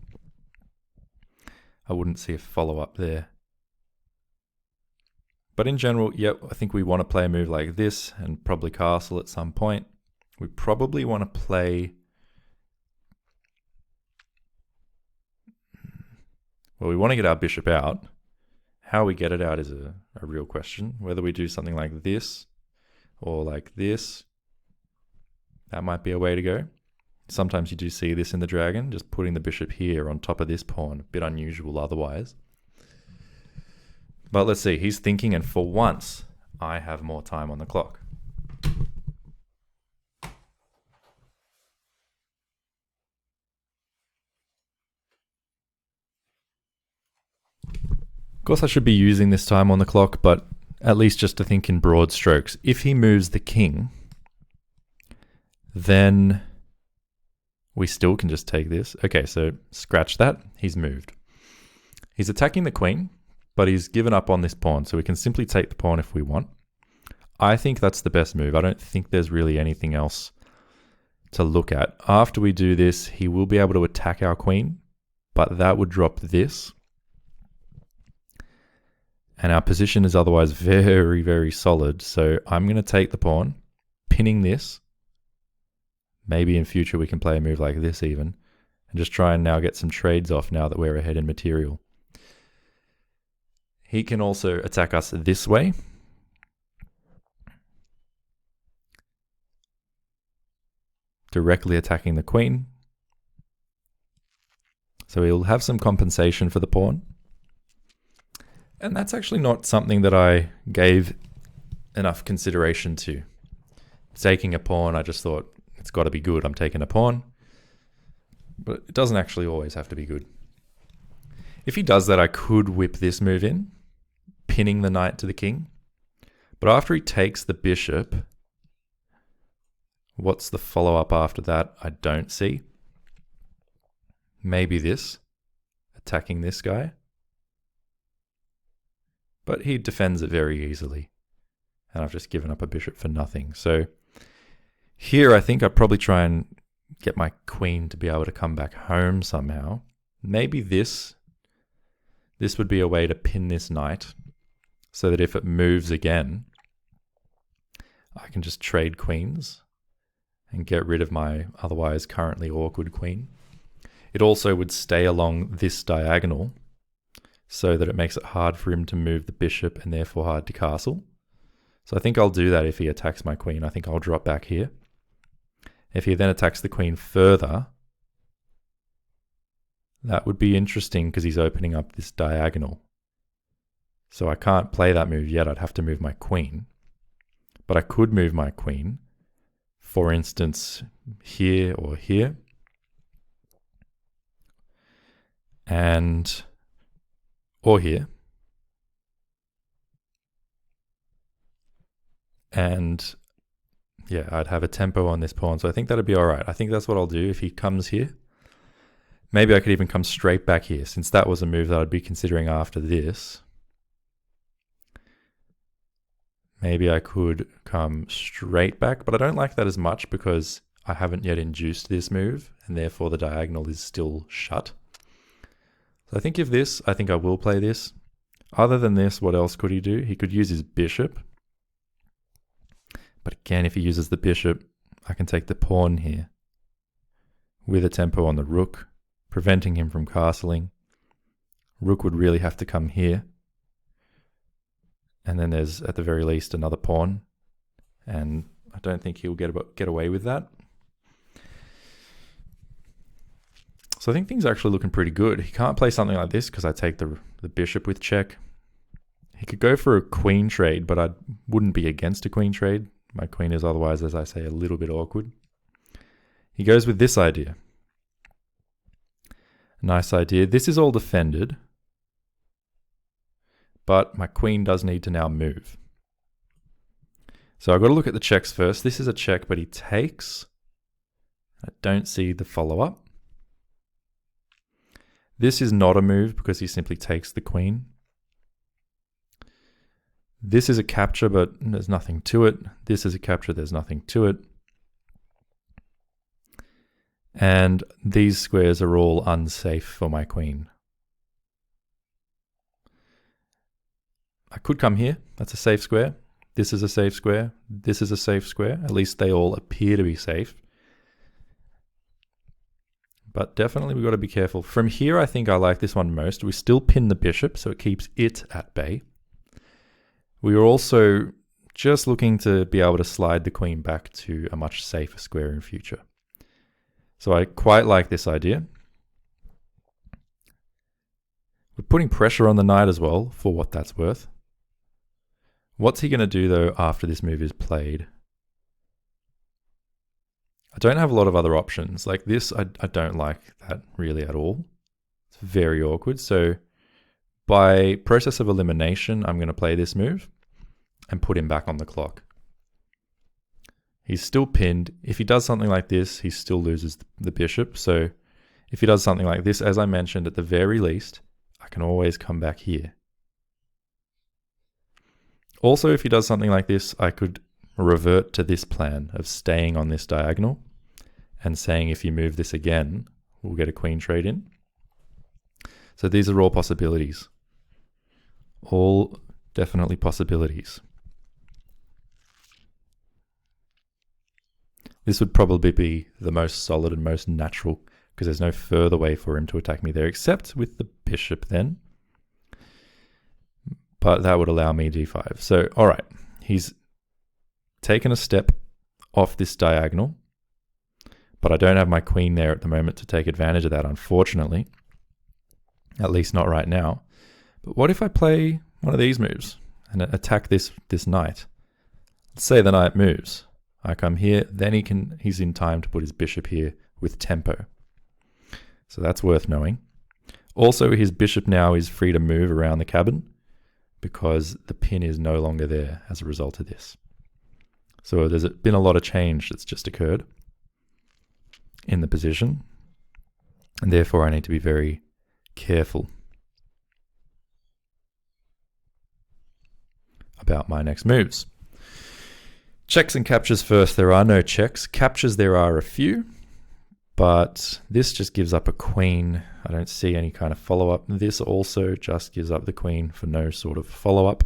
I wouldn't see a follow-up there. But in general, I think we want to play a move like this and probably castle at some point. We probably want to play... Well, we want to get our bishop out. How we get it out is a real question. Whether we do something like this or like this, that might be a way to go. Sometimes you do see this in the dragon, just putting the bishop here on top of this pawn. A bit unusual otherwise. But let's see, he's thinking, and for once, I have more time on the clock. Of course, I should be using this time on the clock, but at least just to think in broad strokes. If he moves the king, then we still can just take this. Okay, so scratch that. He's moved. He's attacking the queen, but he's given up on this pawn, so we can simply take the pawn if we want. I think that's the best move. I don't think there's really anything else to look at. After we do this, he will be able to attack our queen, but that would drop this. And our position is otherwise very, very solid. So I'm going to take the pawn, pinning this. Maybe in future we can play a move like this even. And just try and now get some trades off now that we're ahead in material. He can also attack us this way. Directly attacking the queen. So he'll have some compensation for the pawn. And that's actually not something that I gave enough consideration to. Taking a pawn, I just thought, it's got to be good, I'm taking a pawn. But it doesn't actually always have to be good. If he does that, I could whip this move in, pinning the knight to the king. But after he takes the bishop, what's the follow-up after that? I don't see. Maybe this, attacking this guy. But he defends it very easily. And I've just given up a bishop for nothing. So here I think I'd probably try and get my queen to be able to come back home somehow. Maybe this would be a way to pin this knight so that if it moves again, I can just trade queens and get rid of my otherwise currently awkward queen. It also would stay along this diagonal so that it makes it hard for him to move the bishop and therefore hard to castle. So I think I'll do that if he attacks my queen. I think I'll drop back here. If he then attacks the queen further, that would be interesting because he's opening up this diagonal. So I can't play that move yet. I'd have to move my queen. But I could move my queen, for instance, here or here. Or here. And yeah, I'd have a tempo on this pawn. So I think that'd be all right. I think that's what I'll do if he comes here. Maybe I could even come straight back here, since that was a move that I'd be considering after this. Maybe I could come straight back, but I don't like that as much because I haven't yet induced this move, and therefore the diagonal is still shut. So I think I think I will play this. Other than this, what else could he do? He could use his bishop. But again, if he uses the bishop, I can take the pawn here with a tempo on the rook, preventing him from castling. Rook would really have to come here. And then there's, at the very least, another pawn. And I don't think he'll get away with that. So I think things are actually looking pretty good. He can't play something like this because I take the bishop with check. He could go for a queen trade, but I wouldn't be against a queen trade. My queen is otherwise, as I say, a little bit awkward. He goes with this idea. Nice idea. This is all defended, but my queen does need to now move. So I've got to look at the checks first. This is a check, but he takes. I don't see the follow-up. This is not a move because he simply takes the queen. This is a capture, but there's nothing to it. This is a capture, there's nothing to it. And these squares are all unsafe for my queen. I could come here. That's a safe square. This is a safe square. This is a safe square. At least they all appear to be safe. But definitely we've got to be careful. From here, I think I like this one most. We still pin the bishop, so it keeps it at bay. We are also just looking to be able to slide the queen back to a much safer square in future. So I quite like this idea. We're putting pressure on the knight as well, for what that's worth. What's he going to do, though, after this move is played? I don't have a lot of other options. Like this, I don't like that really at all. It's very awkward. So by process of elimination, I'm going to play this move and put him back on the clock. He's still pinned. If he does something like this, he still loses the bishop. So if he does something like this, as I mentioned, at the very least, I can always come back here. Also, if he does something like this, I could revert to this plan of staying on this diagonal and saying if you move this again, we'll get a queen trade in. So these are all possibilities. All Definitely possibilities. This would probably be the most solid and most natural, because there's no further way for him to attack me there, except with the bishop then. But that would allow me d5. So, all right, he's taken a step off this diagonal, but I don't have my queen there at the moment to take advantage of that, unfortunately. At least not right now. But what if I play one of these moves and attack this knight? Let's say the knight moves. I come here, then he's in time to put his bishop here with tempo. So that's worth knowing. Also, his bishop now is free to move around the cabin because the pin is no longer there as a result of this. So there's been a lot of change that's just occurred in the position, and therefore I need to be very careful about my next moves. Checks and captures first. There are no checks. Captures, there are a few, but this just gives up a queen. I don't see any kind of follow-up. This also just gives up the queen for no sort of follow-up.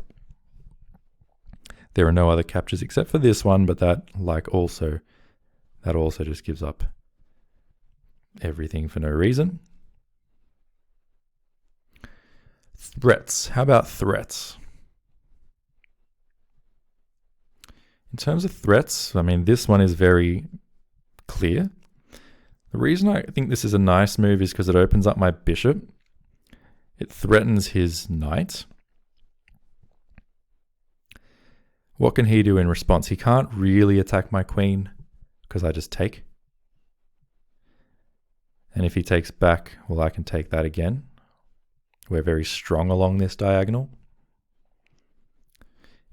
There are no other captures except for this one, but that also just gives up everything for no reason. Threats. How about threats? In terms of threats, I mean, this one is very clear. The reason I think this is a nice move is because it opens up my bishop. It threatens his knight. What can he do in response? He can't really attack my queen because I just take. And if he takes back, well, I can take that again. We're very strong along this diagonal.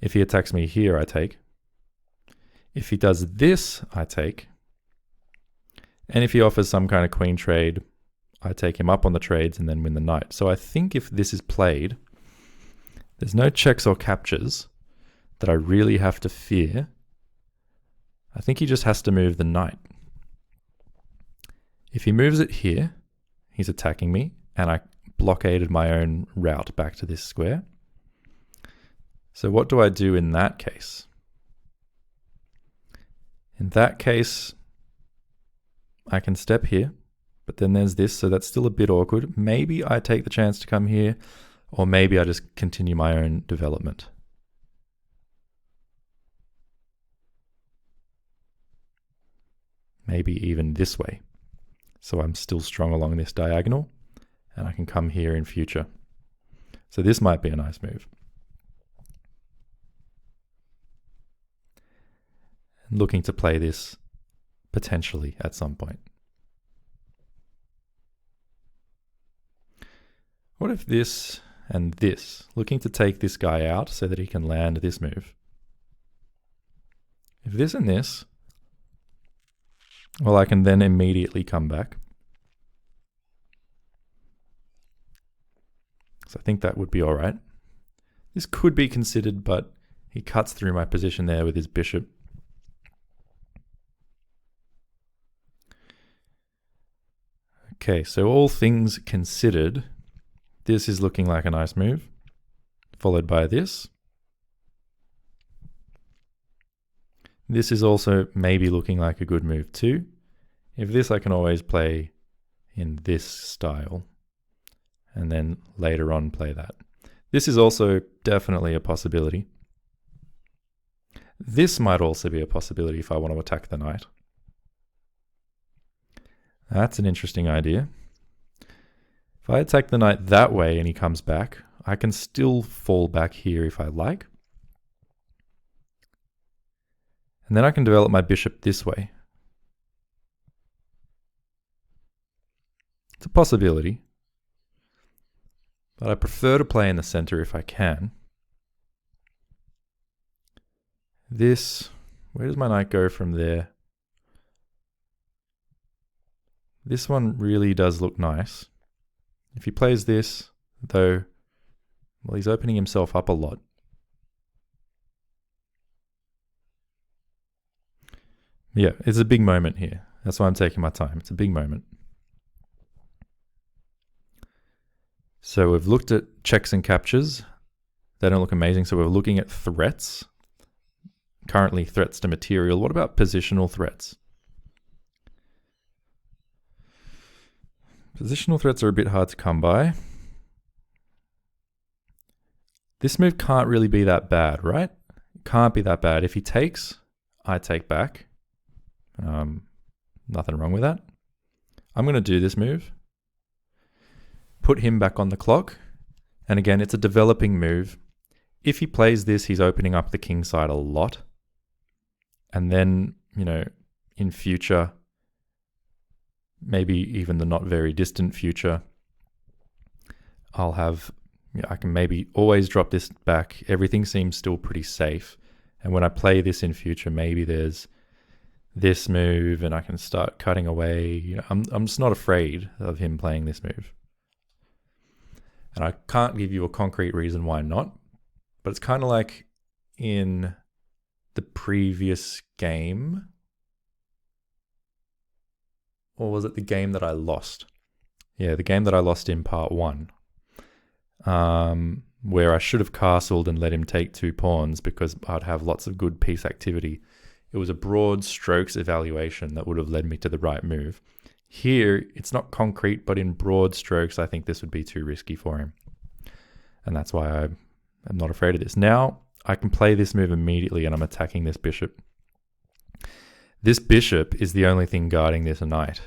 If he attacks me here, I take. If he does this, I take. And if he offers some kind of queen trade, I take him up on the trades and then win the knight. So I think if this is played, there's no checks or captures that I really have to fear. I think he just has to move the knight. If he moves it here, he's attacking me, and I blockaded my own route back to this square. So what do I do in that case? In that case, I can step here, but then there's this, so that's still a bit awkward. Maybe I take the chance to come here, or maybe I just continue my own development. Maybe even this way. So I'm still strong along this diagonal, and I can come here in future. So this might be a nice move. Looking to play this potentially at some point. What if this and this? Looking to take this guy out so that he can land this move. If this and this, well, I can then immediately come back. So I think that would be all right. This could be considered, but he cuts through my position there with his bishop. Okay, so all things considered, this is looking like a nice move, followed by this. This is also maybe looking like a good move too. If this, I can always play in this style, and then later on play that. This is also definitely a possibility. This might also be a possibility if I want to attack the knight. That's an interesting idea. If I attack the knight that way and he comes back, I can still fall back here if I like. And then I can develop my bishop this way. It's a possibility, but I prefer to play in the center if I can. This, where does my knight go from there? This one really does look nice. If he plays this, though, well, he's opening himself up a lot. Yeah, it's a big moment here. That's why I'm taking my time. It's a big moment. So we've looked at checks and captures. They don't look amazing. So we're looking at threats. Currently threats to material. What about positional threats? Positional threats are a bit hard to come by. This move can't really be that bad, right? It can't be that bad. If he takes, I take back. Nothing wrong with that. I'm going to do this move. Put him back on the clock. And again, it's a developing move. If he plays this, he's opening up the king side a lot. And then, you know, in future, maybe even the not very distant future, I'll have, you know, I can maybe always drop this back. Everything seems still pretty safe. And when I play this in future, maybe there's this move and I can start cutting away. You know, I'm just not afraid of him playing this move. And I can't give you a concrete reason why not, but it's kind of like in the previous game, or was it the game that I lost? Yeah, the game that I lost in part 1, where I should have castled and let him take 2 pawns because I'd have lots of good piece activity. It was a broad strokes evaluation that would have led me to the right move. Here, it's not concrete, but in broad strokes, I think this would be too risky for him. And that's why I'm not afraid of this. Now, I can play this move immediately and I'm attacking this bishop. This bishop is the only thing guarding this knight.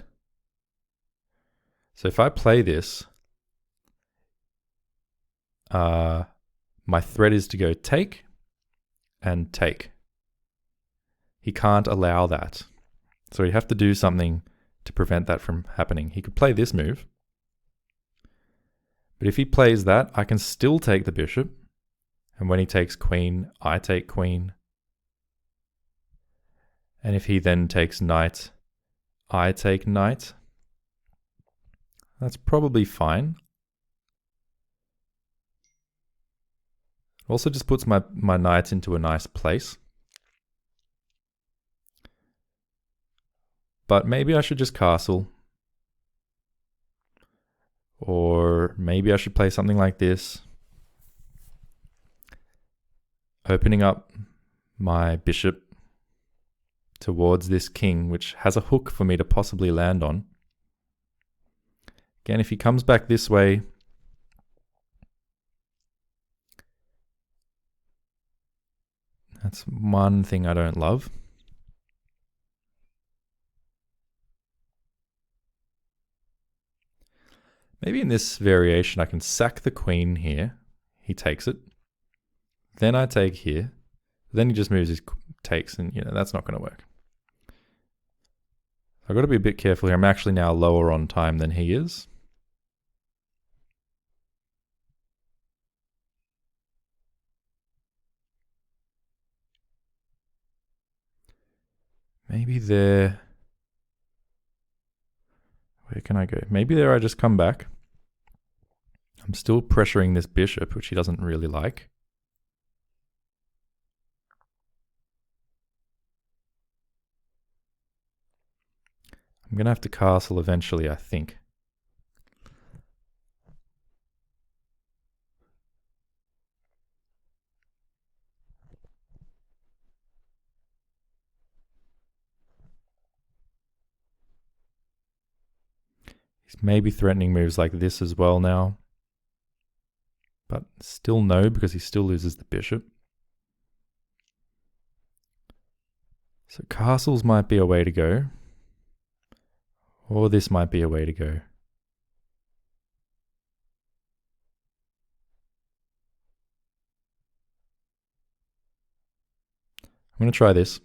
So if I play this, my threat is to go take and take. He can't allow that. So he'd have to do something to prevent that from happening. He could play this move. But if he plays that, I can still take the bishop. And when he takes queen, I take queen. And if he then takes knight, I take knight. That's probably fine. Also just puts my knights into a nice place. But maybe I should just castle. Or maybe I should play something like this. Opening up my bishop towards this king, which has a hook for me to possibly land on. Again, if he comes back this way, that's one thing I don't love. Maybe in this variation, I can sack the queen here. He takes it. Then I take here. Then he just moves his takes, and you know that's not going to work. I've got to be a bit careful here. I'm actually now lower on time than he is. Maybe there... Where can I go? Maybe there I just come back. I'm still pressuring this bishop, which he doesn't really like. I'm going to have to castle eventually, I think. He's maybe threatening moves like this as well now. But still no, because he still loses the bishop. So castles might be a way to go. Or this might be a way to go. I'm going to try this.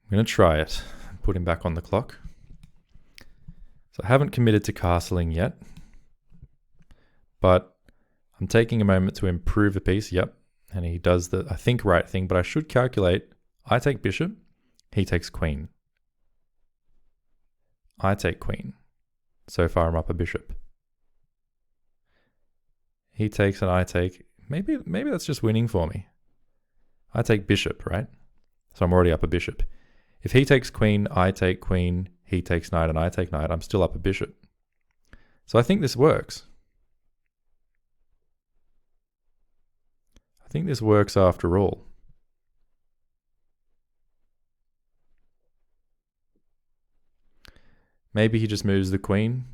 I'm going to try it. Put him back on the clock. So I haven't committed to castling yet. But I'm taking a moment to improve a piece. Yep. And he does the, I think, right thing. But I should calculate. I take bishop. He takes queen. I take queen. So far I'm up a bishop. He takes and I take. Maybe that's just winning for me. I take bishop, right? So I'm already up a bishop. If he takes queen, I take queen. He takes knight and I take knight. I'm still up a bishop. So I think this works. think this works after all. Maybe he just moves the queen.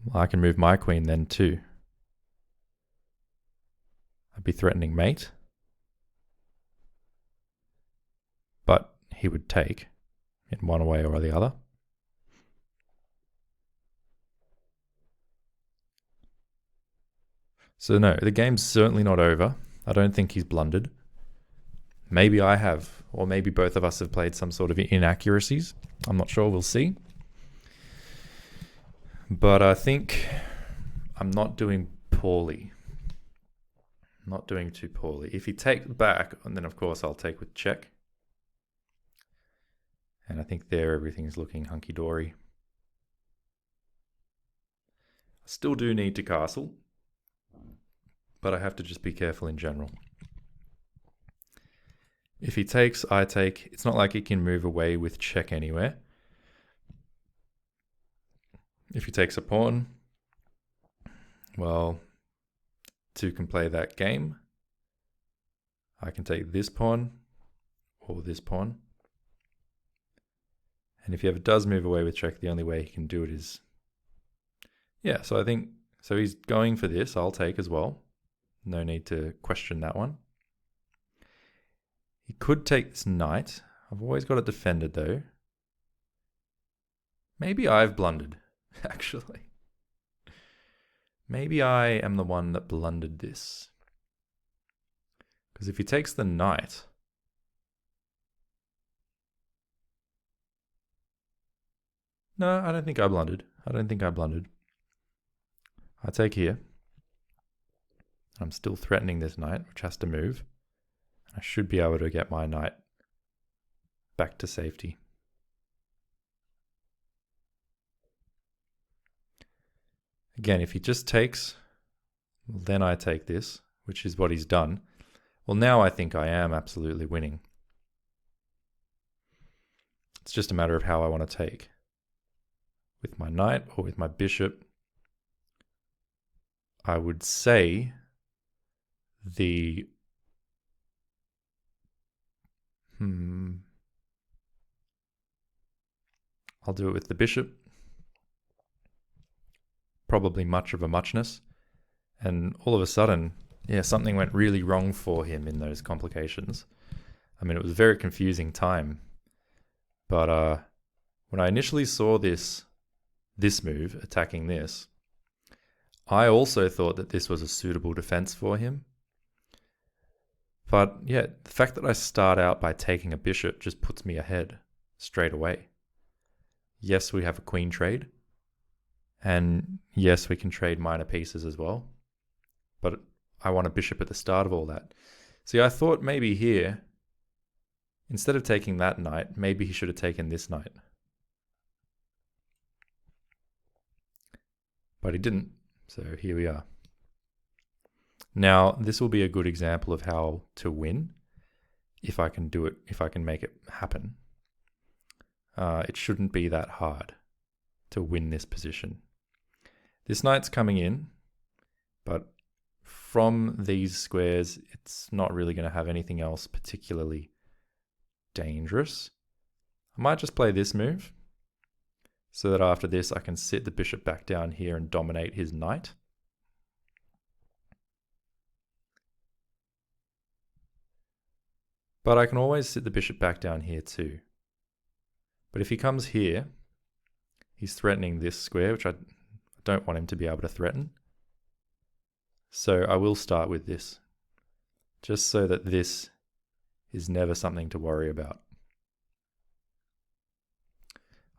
Well, I can move my queen then too. I'd be threatening mate. But he would take in one way or the other. So no, the game's certainly not over. I don't think he's blundered. Maybe I have, or maybe both of us have played some sort of inaccuracies. I'm not sure, we'll see. But I think I'm not doing poorly. Not doing too poorly. If he takes back, and then of course I'll take with check. And I think there everything's looking hunky-dory. I still do need to castle, but I have to just be careful in general. If he takes, I take. It's not like he can move away with check anywhere. If he takes a pawn, well, two can play that game. I can take this pawn or this pawn. And if he ever does move away with check, the only way he can do it is... Yeah, so I think... So he's going for this. I'll take as well. No need to question that one. He could take this knight. I've always got it defended though. Maybe I've blundered, actually. Maybe I am the one that blundered this. Because if he takes the knight... No, I don't think I blundered. I take here. I'm still threatening this knight, which has to move. I should be able to get my knight back to safety. Again, if he just takes, then I take this, which is what he's done. Well, now I think I am absolutely winning. It's just a matter of how I want to take. With my knight or with my bishop. I would say the... I'll do it with the bishop. Probably much of a muchness. And all of a sudden, yeah, something went really wrong for him in those complications. I mean, it was a very confusing time. But when I initially saw this move, attacking this, I also thought that this was a suitable defense for him. But yeah, the fact that I start out by taking a bishop just puts me ahead straight away. Yes, we have a queen trade. And yes, we can trade minor pieces as well. But I want a bishop at the start of all that. See, I thought maybe here, instead of taking that knight, maybe he should have taken this knight. But he didn't. So here we are. Now, this will be a good example of how to win, if I can do it, if I can make it happen. It shouldn't be that hard to win this position. This knight's coming in, but from these squares, it's not really going to have anything else particularly dangerous. I might just play this move, so that after this I can sit the bishop back down here and dominate his knight. But I can always sit the bishop back down here too. But if he comes here, he's threatening this square, which I don't want him to be able to threaten. So I will start with this, just so that this is never something to worry about.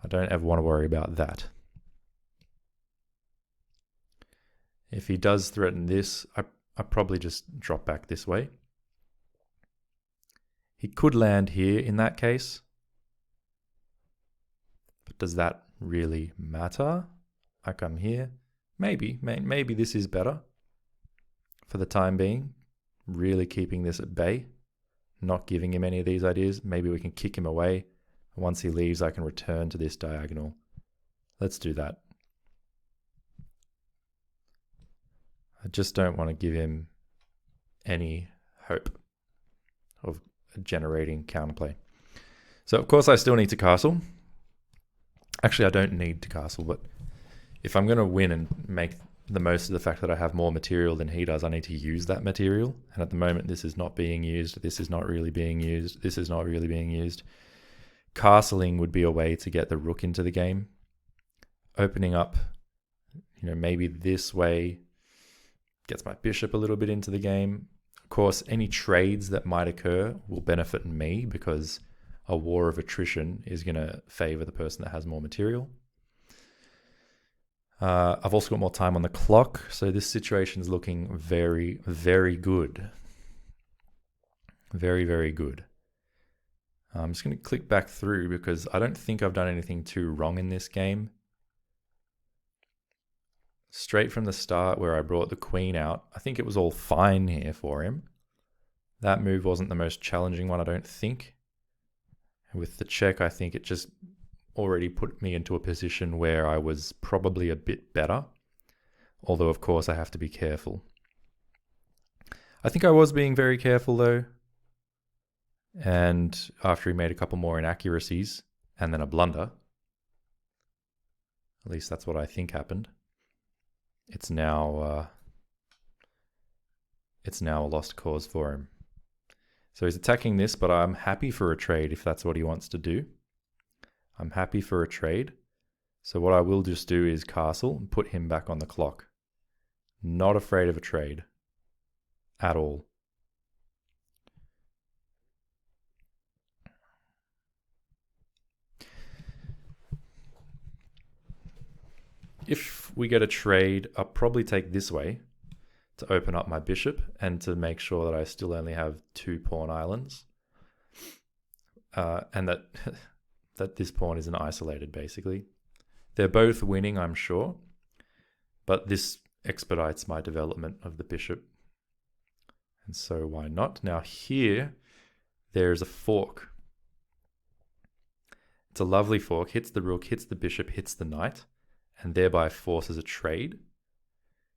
I don't ever want to worry about that. If he does threaten this, I probably just drop back this way. He could land here in that case. But does that really matter? I come here. Maybe this is better for the time being. Really keeping this at bay. Not giving him any of these ideas. Maybe we can kick him away. Once he leaves, I can return to this diagonal. Let's do that. I just don't want to give him any hope of generating counterplay. So of course I still need to castle. Actually, I don't need to castle, but if I'm going to win and make the most of the fact that I have more material than he does, I need to use that material. And at the moment, this is not being used. This is not really being used. This is not really being used. Castling would be a way to get the rook into the game. Opening up, maybe this way gets my bishop a little bit into the game. Of course, any trades that might occur will benefit me because a war of attrition is going to favor the person that has more material. I've also got more time on the clock, so this situation is looking very, very good. Very, very good. I'm just going to click back through because I don't think I've done anything too wrong in this game. Straight from the start where I brought the queen out, I think it was all fine here for him. That move wasn't the most challenging one, I don't think. With the check, I think it just already put me into a position where I was probably a bit better. Although, of course, I have to be careful. I think I was being very careful, though. And after he made a couple more inaccuracies, and then a blunder, at least that's what I think happened, it's now a lost cause for him. So he's attacking this, but I'm happy for a trade if that's what he wants to do. I'm happy for a trade. So what I will just do is castle and put him back on the clock. Not afraid of a trade at all. If we get a trade, I'll probably take this way to open up my bishop and to make sure that I still only have 2 pawn islands. And that this pawn isn't isolated, basically. They're both winning, I'm sure, but this expedites my development of the bishop. And so why not? Now here, there's a fork. It's a lovely fork, hits the rook, hits the bishop, hits the knight, and thereby forces a trade.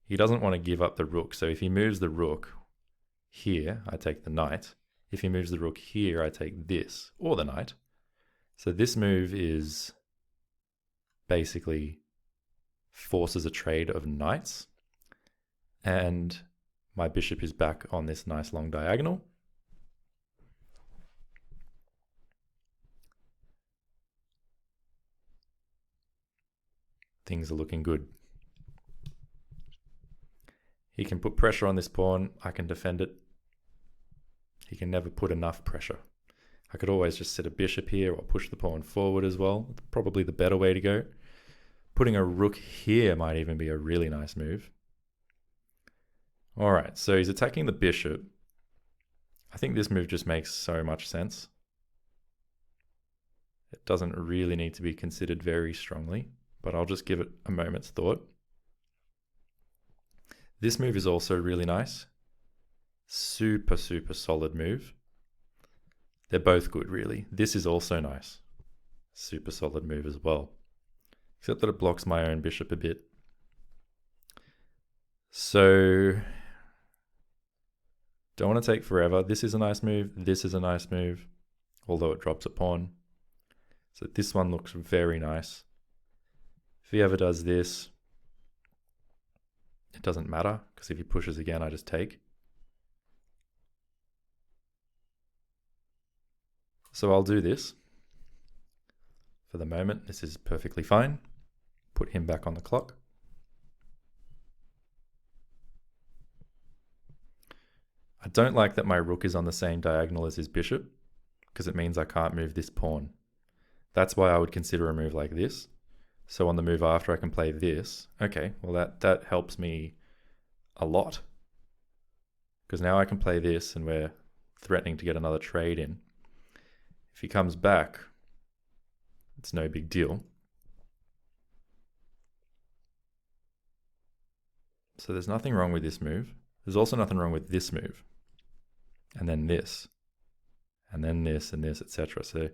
He doesn't want to give up the rook, so if he moves the rook here, I take the knight. If he moves the rook here, I take this, or the knight. So this move is basically forces a trade of knights, and my bishop is back on this nice long diagonal. Things are looking good. He can put pressure on this pawn. I can defend it. He can never put enough pressure. I could always just set a bishop here or push the pawn forward as well. Probably the better way to go. Putting a rook here might even be a really nice move. All right, so he's attacking the bishop. I think this move just makes so much sense. It doesn't really need to be considered very strongly, but I'll just give it a moment's thought. This move is also really nice. Super, super solid move. They're both good, really. This is also nice. Super solid move as well. Except that it blocks my own bishop a bit. So, don't want to take forever. This is a nice move. This is a nice move. Although it drops a pawn. So this one looks very nice. If he ever does this, it doesn't matter, because if he pushes again, I just take. So I'll do this. For the moment, this is perfectly fine. Put him back on the clock. I don't like that my rook is on the same diagonal as his bishop, because it means I can't move this pawn. That's why I would consider a move like this. So on the move after, I can play this. Okay, well that helps me a lot. Because now I can play this and we're threatening to get another trade in. If he comes back, it's no big deal. So there's nothing wrong with this move. There's also nothing wrong with this move. And then this. And then this and this, etc. So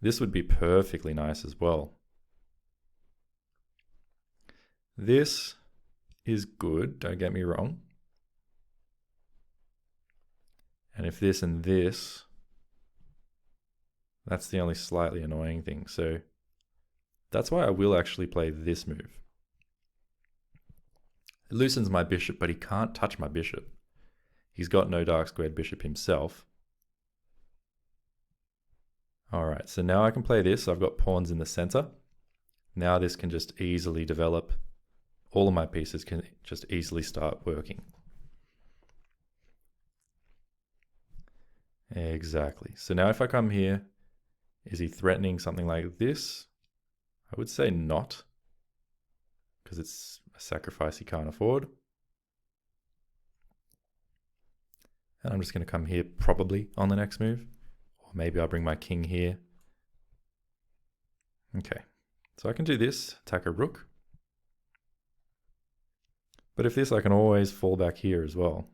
this would be perfectly nice as well. This is good, don't get me wrong. And if this and this, that's the only slightly annoying thing. So that's why I will actually play this move. It loosens my bishop, but he can't touch my bishop. He's got no dark squared bishop himself. All right, so now I can play this. I've got pawns in the center. Now this can just easily develop. All of my pieces can just easily start working. Exactly. So now if I come here, is he threatening something like this? I would say not, because it's a sacrifice he can't afford. And I'm just going to come here probably on the next move. Or maybe I'll bring my king here. Okay, so I can do this, attack a rook. But if this, I can always fall back here as well.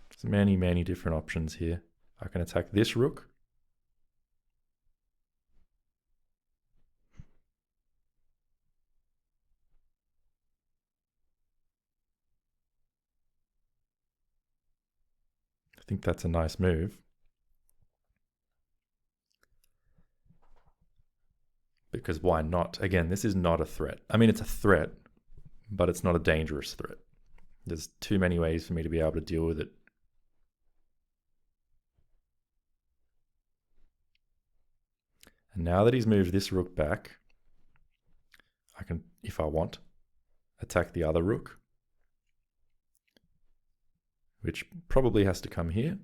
There's many, many different options here. I can attack this rook. I think that's a nice move. Because why not? Again, this is not a threat. I mean, it's a threat, but it's not a dangerous threat. There's too many ways for me to be able to deal with it. And now that he's moved this rook back, I can, if I want, attack the other rook, which probably has to come here.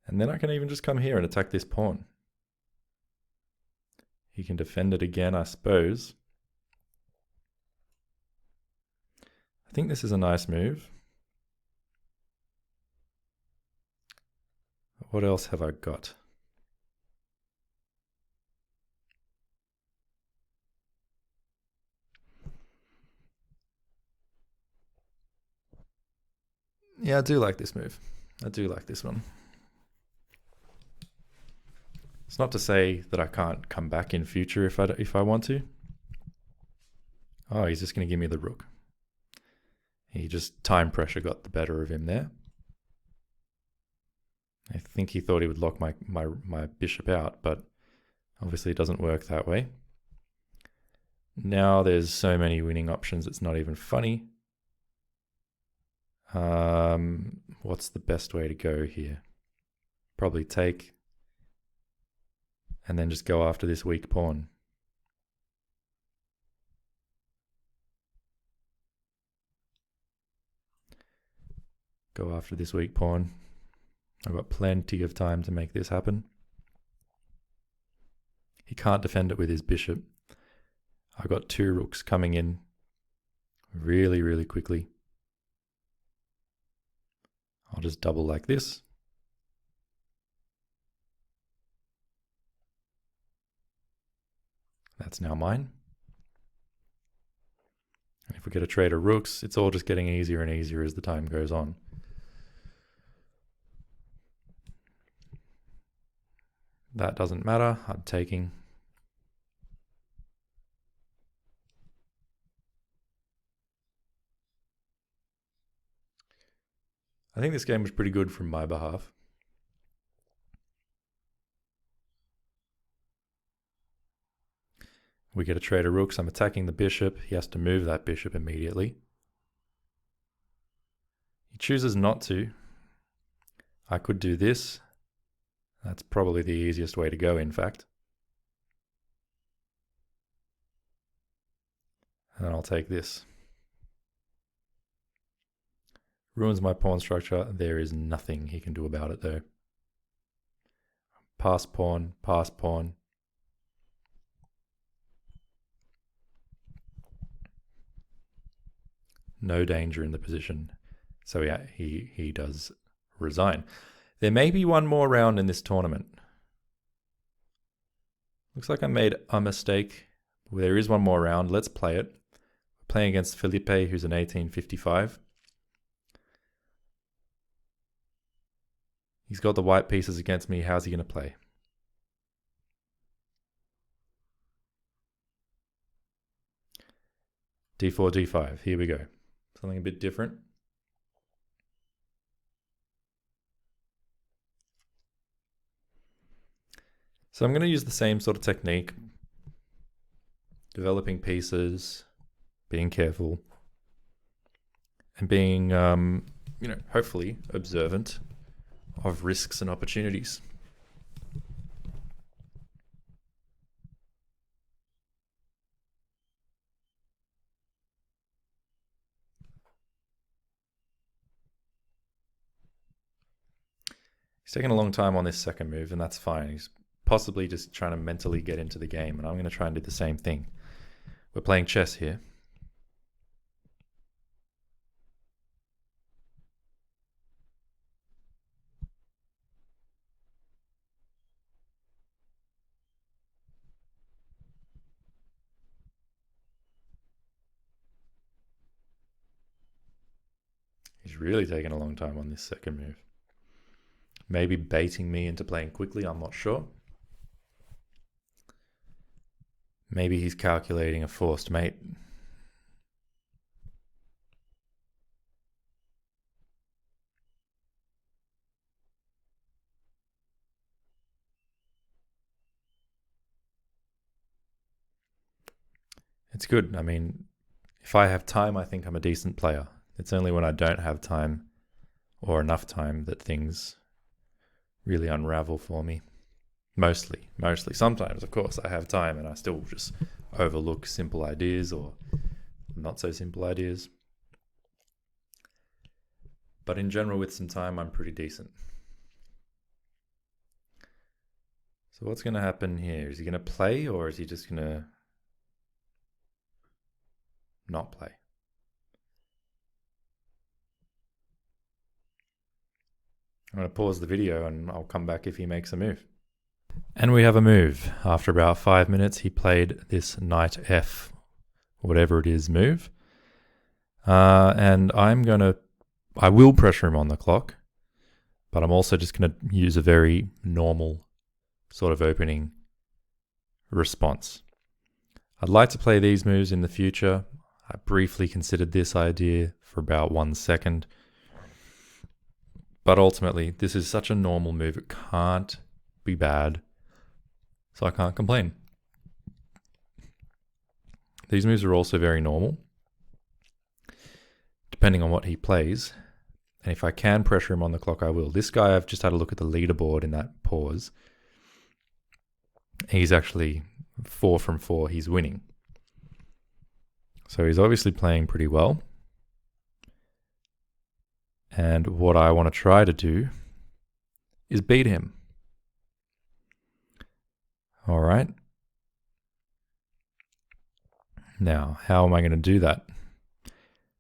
And then I can even just come here and attack this pawn. He can defend it again, I suppose. I think this is a nice move. What else have I got? Yeah, I do like this move. I do like this one. It's not to say that I can't come back in future if I want to. Oh, he's just going to give me the rook. He just, time pressure got the better of him there. I think he thought he would lock my bishop out, but obviously it doesn't work that way. Now there's so many winning options, it's not even funny. What's the best way to go here? Probably take, and then just go after this weak pawn. Go after this weak pawn. I've got plenty of time to make this happen. He can't defend it with his bishop. I've got two rooks coming in really, really quickly. I'll just double like this. That's now mine. And if we get a trade of rooks, it's all just getting easier and easier as the time goes on. That doesn't matter, I'm taking. I think this game was pretty good from my behalf. We get a trade of rooks, I'm attacking the bishop, he has to move that bishop immediately. He chooses not to. I could do this. That's probably the easiest way to go, in fact. And then I'll take this. Ruins my pawn structure. There is nothing he can do about it, though. Pass pawn, pass pawn. No danger in the position. So yeah, he does resign. There may be one more round in this tournament. Looks like I made a mistake. There is one more round. Let's play it. We're playing against Felipe, who's an 1855. He's got the white pieces against me. How's he going to play? D4, D5. Here we go. Something a bit different. So I'm going to use the same sort of technique, developing pieces, being careful, and being, hopefully observant of risks and opportunities. He's taking a long time on this second move, and that's fine. He's possibly just trying to mentally get into the game, and I'm going to try and do the same thing. We're playing chess here. He's really taking a long time on this second move. Maybe baiting me into playing quickly, I'm not sure. Maybe he's calculating a forced mate. It's good. I mean, if I have time, I think I'm a decent player. It's only when I don't have time or enough time that things really unravel for me. Mostly. Sometimes, of course, I have time and I still just overlook simple ideas or not so simple ideas. But in general, with some time, I'm pretty decent. So what's going to happen here? Is he going to play or is he just going to not play? I'm going to pause the video and I'll come back if he makes a move. And we have a move. After about 5 minutes, he played this knight f, whatever it is, move. And I will pressure him on the clock, but I'm also just going to use a very normal sort of opening response. I'd like to play these moves in the future. I briefly considered this idea for about 1 second. But ultimately, this is such a normal move, it can't be bad. So I can't complain. These moves are also very normal, depending on what he plays. And if I can pressure him on the clock, I will. This guy, I've just had a look at the leaderboard in that pause. He's actually 4 from 4. He's winning. So he's obviously playing pretty well. And what I want to try to do is beat him. All right. Now, how am I going to do that?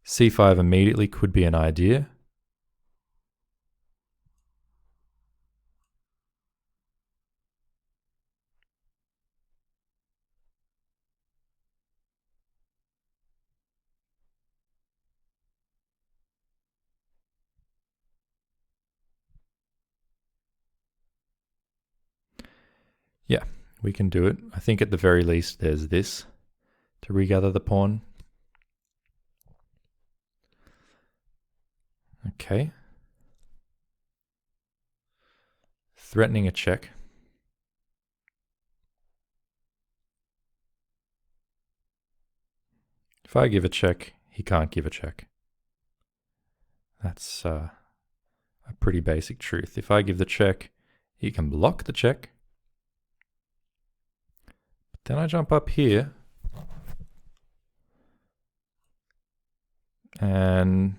C5 immediately could be an idea. Yeah, we can do it. I think at the very least there's this to regather the pawn. Okay. Threatening a check. If I give a check, he can't give a check. That's a pretty basic truth. If I give the check, he can block the check. But then I jump up here. And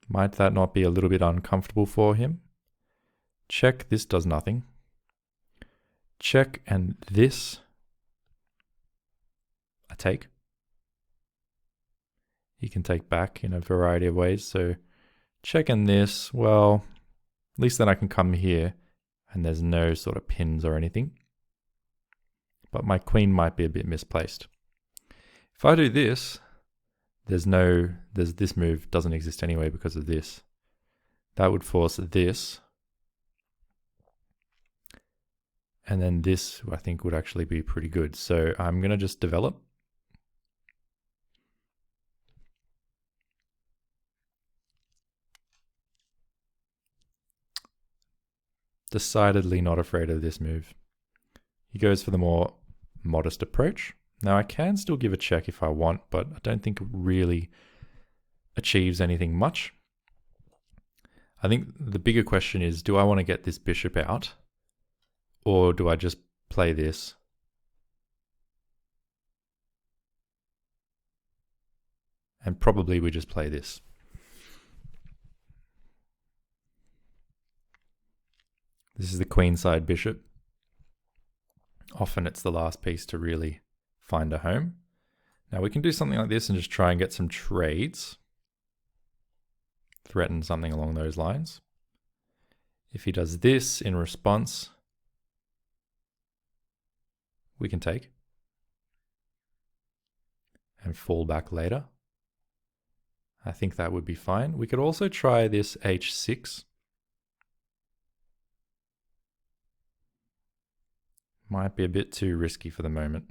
might that not be a little bit uncomfortable for him? Check, this does nothing. Check, and this, I take. He can take back in a variety of ways. So check and this, well, at least then I can come here and there's no sort of pins or anything. But my queen might be a bit misplaced. If I do this, this move doesn't exist anyway because of this. That would force this. And then this, I think, would actually be pretty good. So I'm going to just develop. Decidedly not afraid of this move. He goes for the more modest approach. Now I can still give a check if I want, but I don't think it really achieves anything much. I think the bigger question is, do I want to get this bishop out? Or do I just play this? And probably we just play this. This is the queenside bishop. Often it's the last piece to really find a home. Now we can do something like this and just try and get some trades. Threaten something along those lines. If he does this in response, we can take and fall back later. I think that would be fine. We could also try this h6. Might be a bit too risky for the moment.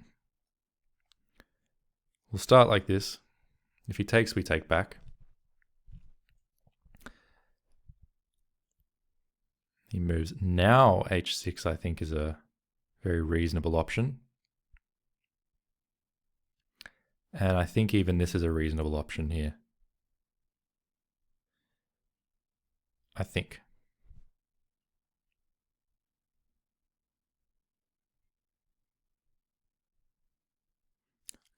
We'll start like this. If he takes, we take back. He moves. Now h6 I think is a very reasonable option. And I think even this is a reasonable option here. I think.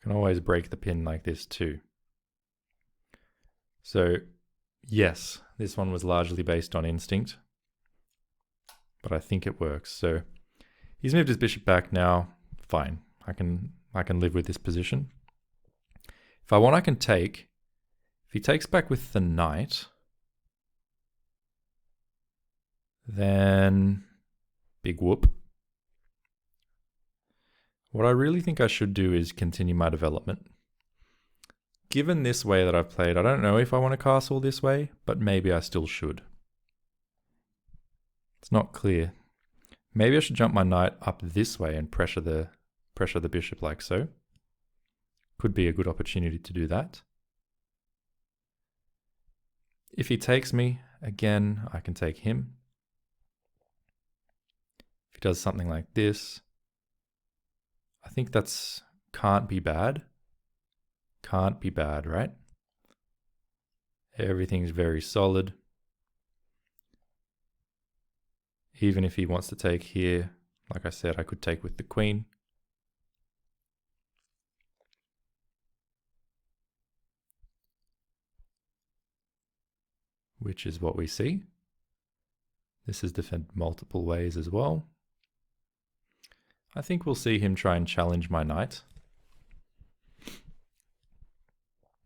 Can always break the pin like this too. So yes, this one was largely based on instinct, but I think it works. So he's moved his bishop back now. Fine, I can live with this position. If I want, I can take. If he takes back with the knight, then big whoop. What I really think I should do is continue my development. Given this way that I've played, I don't know if I want to castle this way, but maybe I still should. It's not clear. Maybe I should jump my knight up this way and pressure the bishop like so. Could be a good opportunity to do that. If he takes me, again, I can take him. If he does something like this, I think that's can't be bad. Can't be bad, right? Everything's very solid. Even if he wants to take here, like I said, I could take with the queen. Which is what we see. This is defended multiple ways as well. I think we'll see him try and challenge my knight.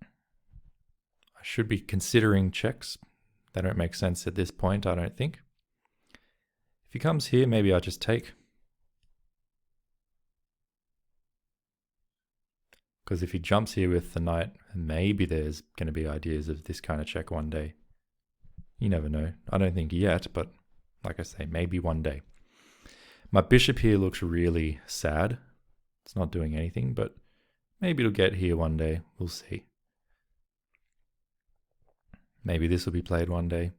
I should be considering checks. They don't make sense at this point, I don't think. If he comes here, maybe I'll just take. Because if he jumps here with the knight, maybe there's going to be ideas of this kind of check one day. You never know. I don't think yet, but like I say, maybe one day. My bishop here looks really sad. It's not doing anything, but maybe it'll get here one day. We'll see. Maybe this will be played one day.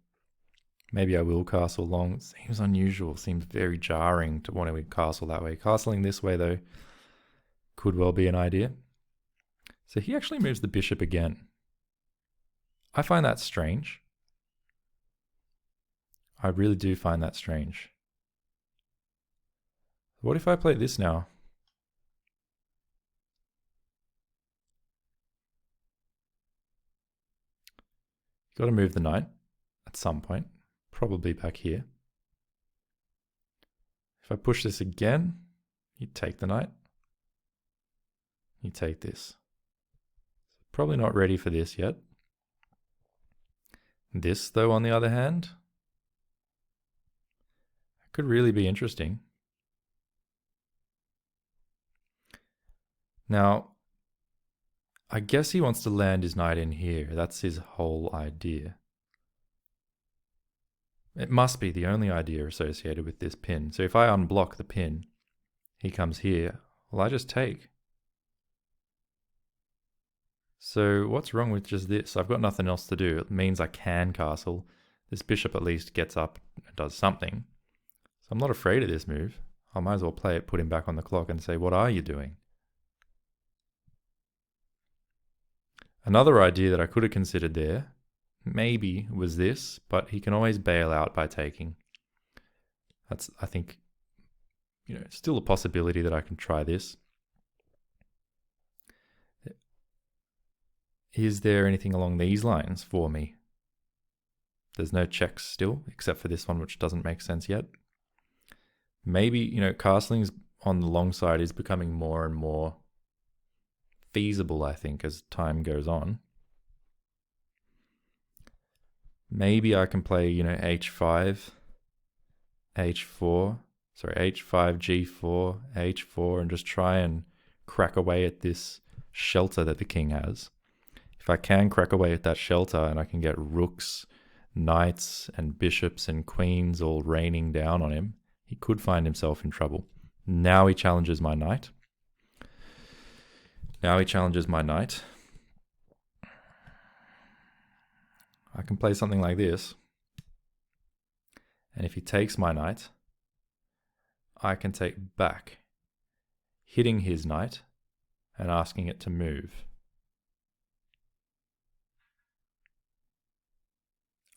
Maybe I will castle long. It seems unusual. Seems very jarring to want to castle that way. Castling this way, though, could well be an idea. So he actually moves the bishop again. I find that strange. I really do find that strange. What if I play this now? You've got to move the knight at some point, probably back here. If I push this again, you take the knight. You take this. Probably not ready for this yet. This, though, on the other hand, could really be interesting. Now, I guess he wants to land his knight in here. That's his whole idea. It must be the only idea associated with this pin. So if I unblock the pin, he comes here. Well, I just take. So what's wrong with just this? I've got nothing else to do. It means I can castle. This bishop at least gets up and does something. So I'm not afraid of this move. I might as well play it, put him back on the clock and say, what are you doing? Another idea that I could have considered there, maybe, was this, but he can always bail out by taking. That's, I think, still a possibility that I can try this. Is there anything along these lines for me? There's no checks still, except for this one, which doesn't make sense yet. Maybe, castling's on the long side is becoming more and more feasible, I think, as time goes on. Maybe I can play, h5, h4, h5, g4, h4, and just try and crack away at this shelter that the king has. If I can crack away at that shelter and I can get rooks, knights, and bishops and queens all raining down on him, he could find himself in trouble. Now he challenges my knight. I can play something like this. And if he takes my knight, I can take back, hitting his knight and asking it to move.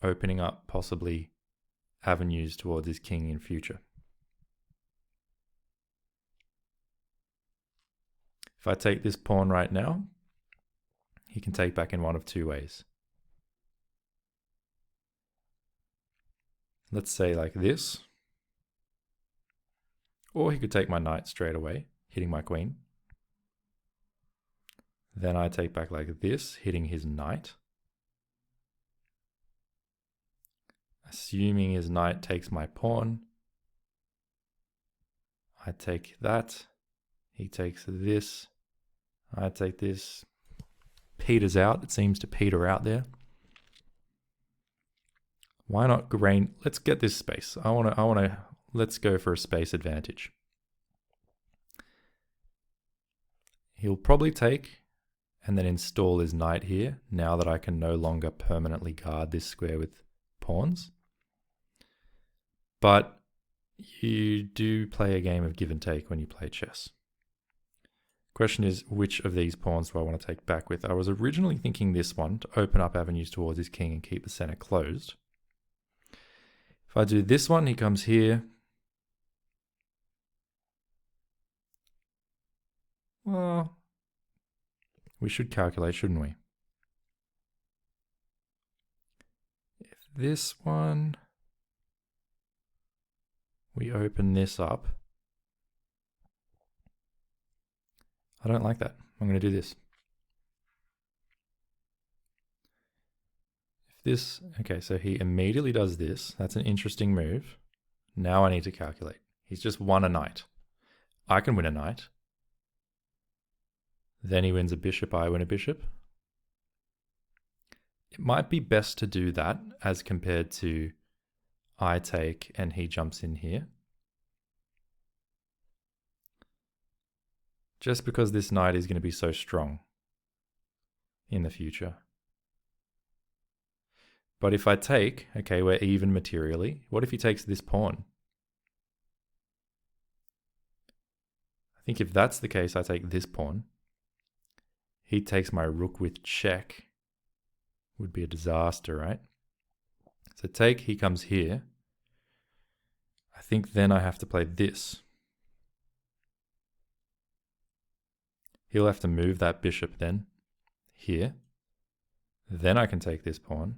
Opening up possibly avenues towards his king in future. If I take this pawn right now, he can take back in one of two ways. Let's say like this. Or he could take my knight straight away, hitting my queen. Then I take back like this, hitting his knight. Assuming his knight takes my pawn, I take that, he takes this, I take this, peters out, it seems to peter out there. Why not grain? Let's get this space. Let's go for a space advantage. He'll probably take and then install his knight here, now that I can no longer permanently guard this square with pawns. But you do play a game of give and take when you play chess. Question is, which of these pawns do I want to take back with? I was originally thinking this one to open up avenues towards his king and keep the center closed. If I do this one, he comes here. Well, we should calculate, shouldn't we? If this one, we open this up. I don't like that. I'm going to do this. Okay, so he immediately does this. That's an interesting move. Now I need to calculate. He's just won a knight. I can win a knight. Then he wins a bishop, I win a bishop. It might be best to do that as compared to I take and he jumps in here. Just because this knight is going to be so strong in the future. But if I take, okay, we're even materially. What if he takes this pawn? I think if that's the case, I take this pawn. He takes my rook with check. Would be a disaster, right? So take, he comes here. I think then I have to play this. He'll have to move that bishop then, here. Then I can take this pawn.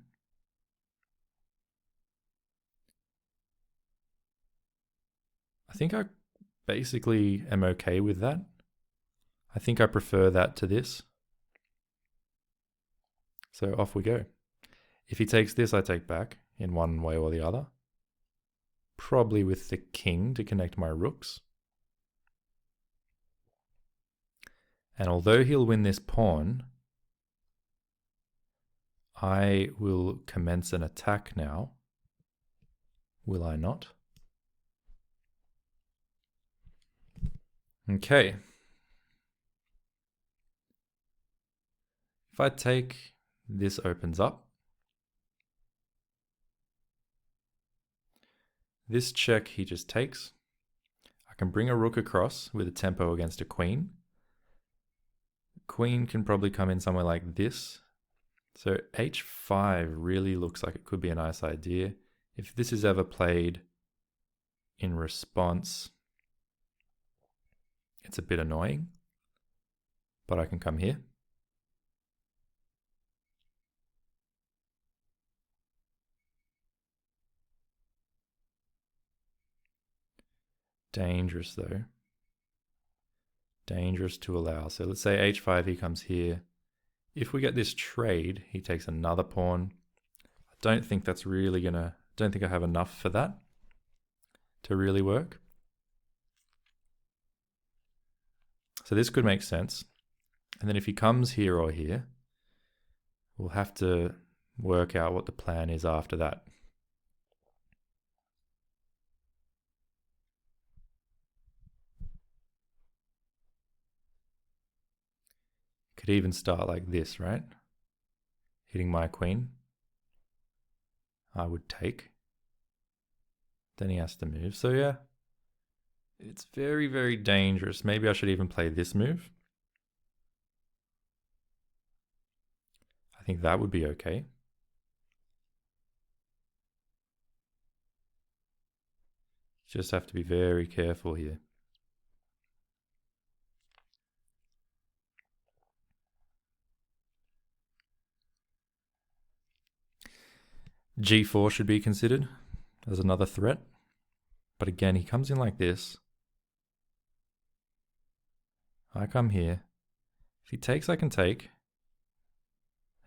I think I basically am okay with that. I think I prefer that to this. So off we go. If he takes this, I take back in one way or the other. Probably with the king to connect my rooks. And although he'll win this pawn, I will commence an attack now. Will I not? Okay. If I take, this opens up. This check he just takes. I can bring a rook across with a tempo against a queen. Queen can probably come in somewhere like this. So h5 really looks like it could be a nice idea. If this is ever played in response, it's a bit annoying, but I can come here. Dangerous though. Dangerous to allow. So let's say h5, he comes here. If we get this trade, he takes another pawn. I don't think that's really don't think I have enough for that to really work. So this could make sense. And then if he comes here or here, we'll have to work out what the plan is after that. Could even start like this, right? Hitting my queen. I would take. Then he has to move. So yeah, it's very, very dangerous. Maybe I should even play this move. I think that would be okay. Just have to be very careful here. G4 should be considered as another threat. But again, he comes in like this. I come here. If he takes, I can take.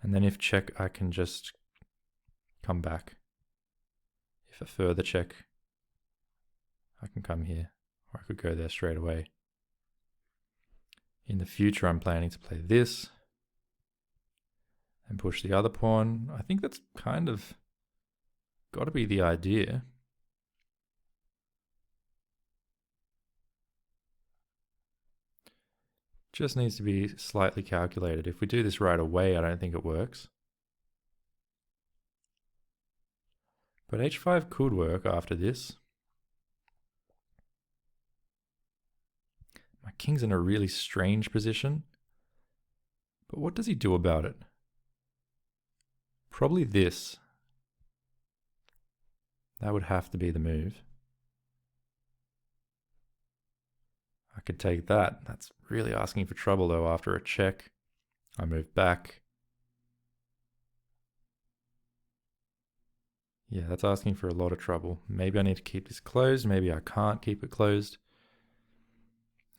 And then if check, I can just come back. If a further check, I can come here. Or I could go there straight away. In the future, I'm planning to play this. And push the other pawn. I think that's kind of got to be the idea. Just needs to be slightly calculated. If we do this right away, I don't think it works. But h5 could work after this. My king's in a really strange position. But what does he do about it? Probably this. That would have to be the move. I could take that. That's really asking for trouble though. After a check, I move back. Yeah, that's asking for a lot of trouble. Maybe I need to keep this closed. Maybe I can't keep it closed.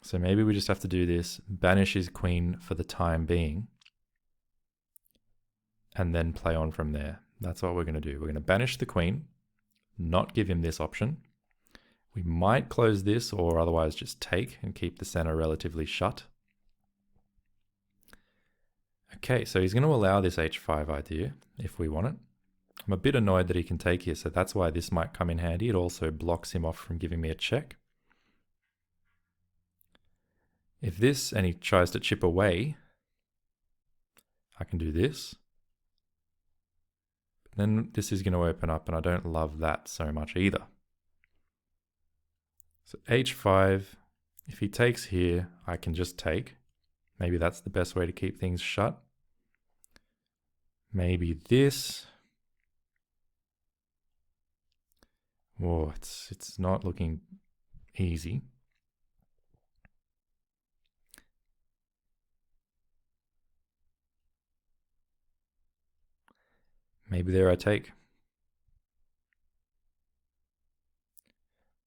So maybe we just have to do this. Banish his queen for the time being. And then play on from there. That's what we're going to do. We're going to banish the queen. Not give him this option. We might close this or otherwise just take and keep the center relatively shut. Okay, so he's going to allow this h5 idea if we want it. I'm a bit annoyed that he can take here, so that's why this might come in handy. It also blocks him off from giving me a check. If this and he tries to chip away, I can do this. But then this is going to open up and I don't love that so much either. So h5, if he takes here, I can just take. Maybe that's the best way to keep things shut. Maybe this. Whoa, it's not looking easy. Maybe there I take.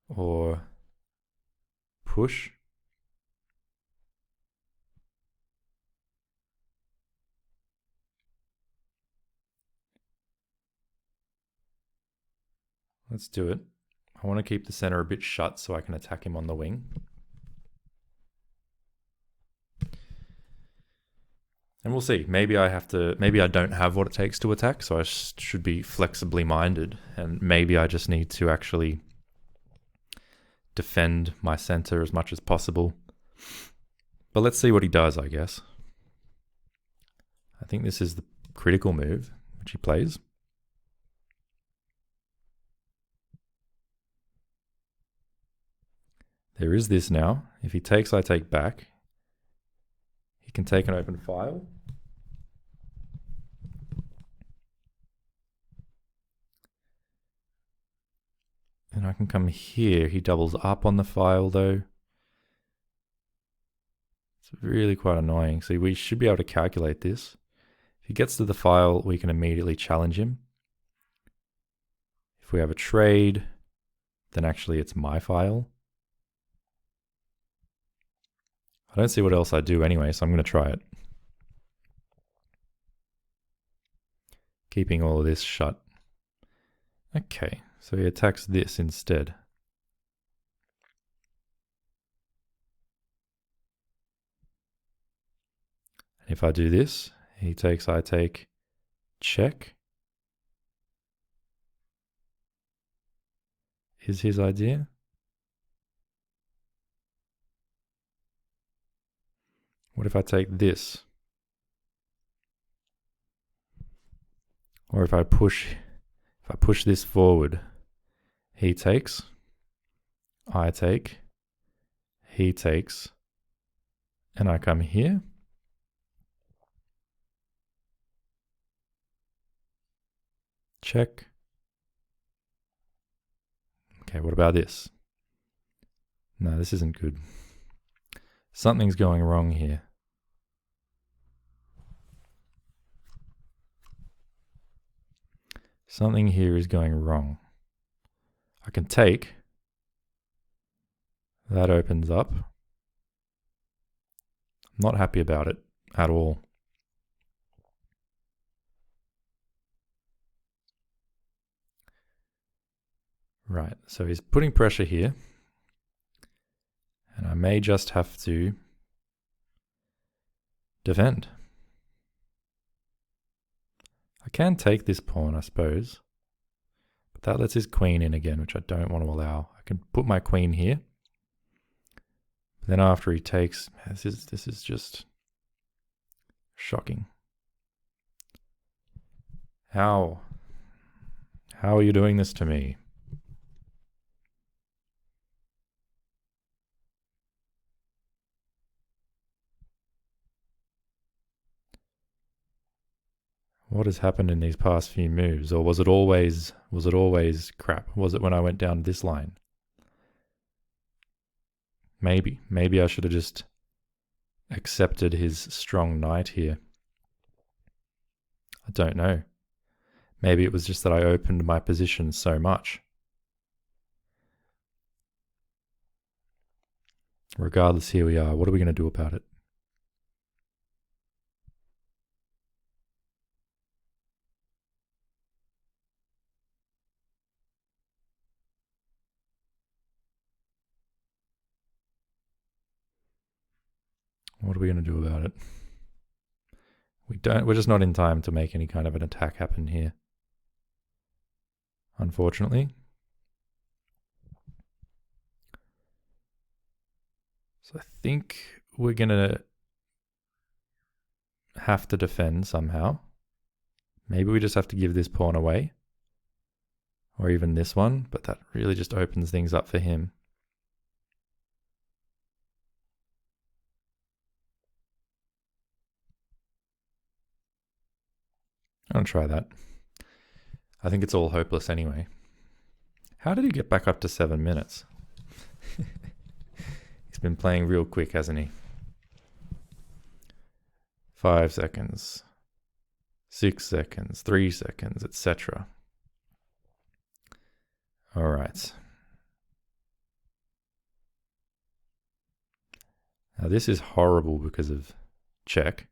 Or push. Let's do it. I want to keep the center a bit shut so I can attack him on the wing. And we'll see. Maybe I don't have what it takes to attack, so I should be flexibly minded. And maybe I just need to actually defend my center as much as possible. But let's see what he does, I guess. I think this is the critical move, which he plays. There is this now. If he takes, I take back. He can take an open file. And I can come here. He doubles up on the file though. It's really quite annoying. So we should be able to calculate this. If he gets to the file, we can immediately challenge him. If we have a trade, then actually it's my file. I don't see what else I do anyway, so I'm going to try it. Keeping all of this shut. Okay, so he attacks this instead. And if I do this, he takes, I take, check. Is his idea. What if I take this? Or if I push this forward, he takes, I take, he takes, and I come here. Check. Okay, what about this? No, this isn't good. Something's going wrong here. Something here is going wrong. I can take. That opens up. I'm not happy about it at all. Right, so he's putting pressure here. And I may just have to defend. I can take this pawn, I suppose. But that lets his queen in again, which I don't want to allow. I can put my queen here. But then after he takes, this is just shocking. How are you doing this to me? What has happened in these past few moves? Or was it always crap? Was it when I went down this line? Maybe I should have just accepted his strong knight here. I don't know. Maybe it was just that I opened my position so much. Regardless, here we are. What are we going to do about it? What are we going to do about it? We're just not in time to make any kind of an attack happen here. Unfortunately. So I think we're going to have to defend somehow. Maybe we just have to give this pawn away. Or even this one, but that really just opens things up for him. I'm going to try that. I think it's all hopeless anyway. How did he get back up to 7 minutes? He's been playing real quick, hasn't he? 5 seconds, 6 seconds, 3 seconds, etc. All right. Now this is horrible because of check.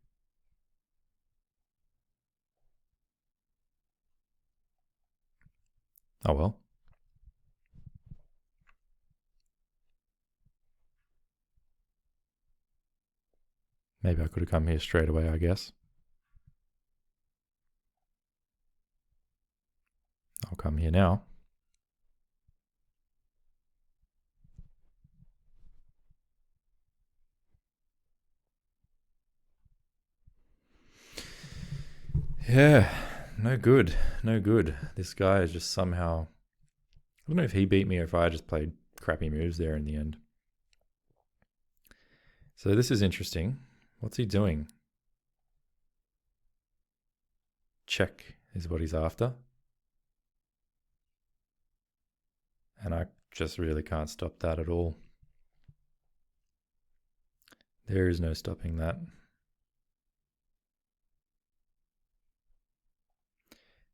Oh well. Maybe I could have come here straight away, I guess. I'll come here now. Yeah, no good, no good. This guy is just somehow... I don't know if he beat me or if I just played crappy moves there in the end. So this is interesting. What's he doing? Check is what he's after. And I just really can't stop that at all. There is no stopping that.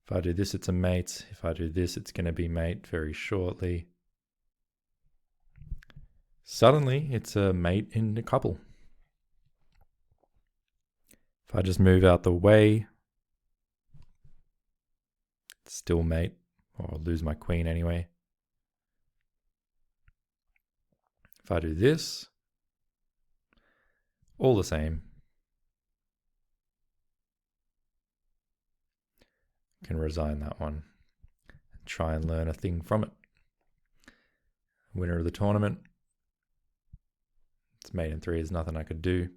If I do this, it's a mate. If I do this, it's going to be mate very shortly. Suddenly, it's a mate in a couple. If I just move out the way, it's still mate, or I'll lose my queen anyway. If I do this, all the same. I can resign that one and try and learn a thing from it. Winner of the tournament. It's mate in 3, there's nothing I could do.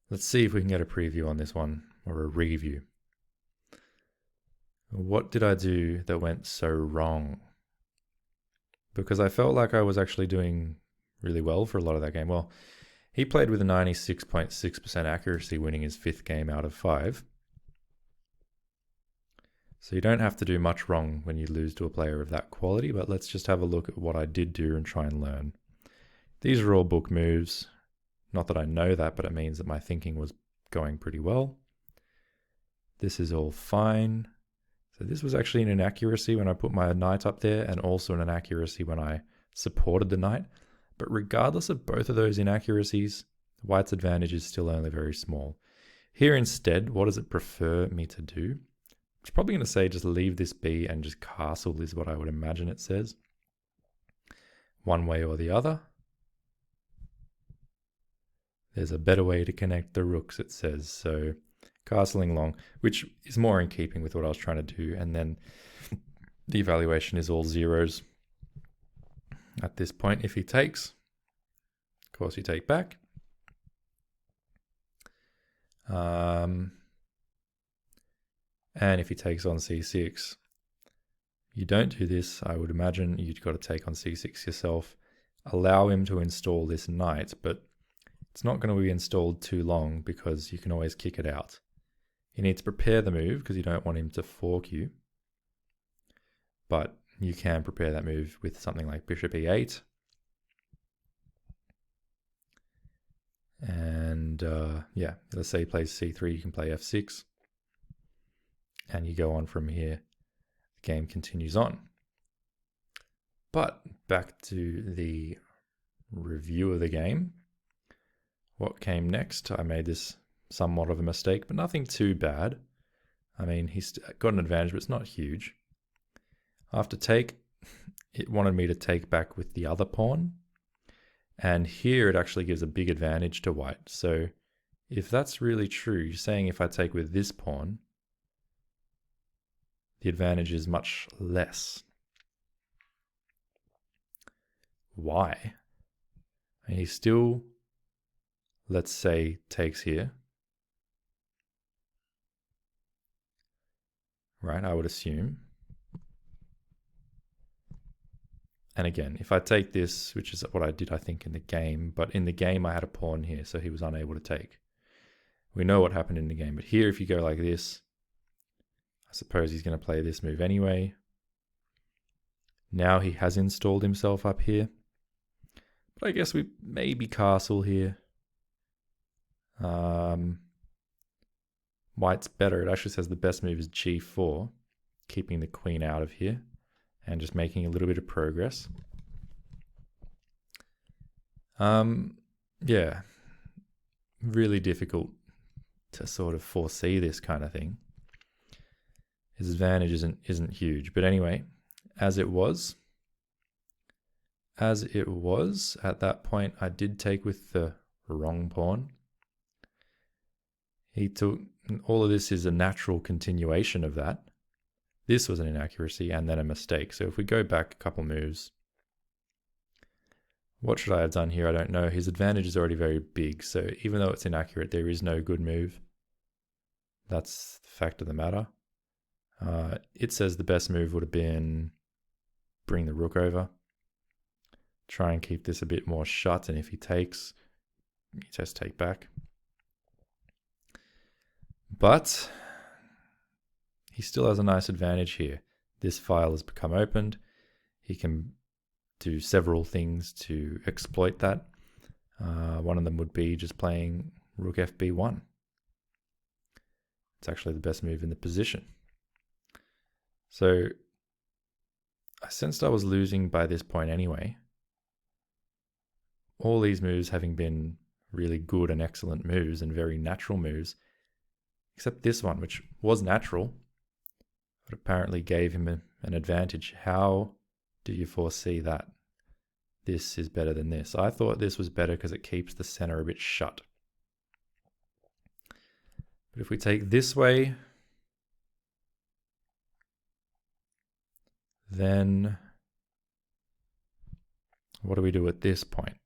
Let's see if we can get a preview on this one, or a review. What did I do that went so wrong? Because I felt like I was actually doing really well for a lot of that game. Well, he played with a 96.6% accuracy, winning his 5th game out of 5. So you don't have to do much wrong when you lose to a player of that quality, but let's just have a look at what I did do and try and learn. These are all book moves. Not that I know that, but it means that my thinking was going pretty well. This is all fine. So this was actually an inaccuracy when I put my knight up there, and also an inaccuracy when I supported the knight. But regardless of both of those inaccuracies, white's advantage is still only very small. Here instead, what does it prefer me to do? It's probably going to say just leave this be and just castle is what I would imagine it says. One way or the other. There's a better way to connect the rooks, it says. So castling long, which is more in keeping with what I was trying to do. And then the evaluation is all zeros. At this point, if he takes, of course you take back. And if he takes on c6, you don't do this. I would imagine you've got to take on c6 yourself. Allow him to install this knight, but it's not going to be installed too long because you can always kick it out. You need to prepare the move because you don't want him to fork you. But you can prepare that move with something like bishop e8. And yeah, let's say he plays c3, you can play f6. And you go on from here. The game continues on. But back to the review of the game. What came next? I made this somewhat of a mistake, but nothing too bad. I mean, he's got an advantage, but it's not huge. After take, it wanted me to take back with the other pawn. And here it actually gives a big advantage to white. So if that's really true, you're saying if I take with this pawn, the advantage is much less. Why? And he still, let's say, takes here. Right, I would assume. And again, if I take this, which is what I did, I think, in the game, but in the game I had a pawn here, so he was unable to take. We know what happened in the game, but here if you go like this, I suppose he's going to play this move anyway. Now he has installed himself up here. But I guess we maybe castle here. White's better. It actually says the best move is g4, keeping the queen out of here and just making a little bit of progress. Yeah, really difficult to sort of foresee this kind of thing. His advantage isn't huge, but anyway, as it was at that point, I did take with the wrong pawn. He took, all of this is a natural continuation of that. This was an inaccuracy and then a mistake. So if we go back a couple moves, what should I have done here? I don't know. His advantage is already very big. So even though it's inaccurate, there is no good move. That's the fact of the matter. It says the best move would have been bring the rook over. try and keep this a bit more shut, and if he takes, you just take back. But he still has a nice advantage here. This file has become opened. He can do several things to exploit that. One of them would be just playing rook fb1. It's actually the best move in the position. So I sensed I was losing by this point anyway. All these moves having been really good and excellent moves and very natural moves, except this one, which was natural, but apparently gave him an advantage. How do you foresee that? This is better than this. I thought this was better because it keeps the center a bit shut. But if we take this way, then what do we do at this point?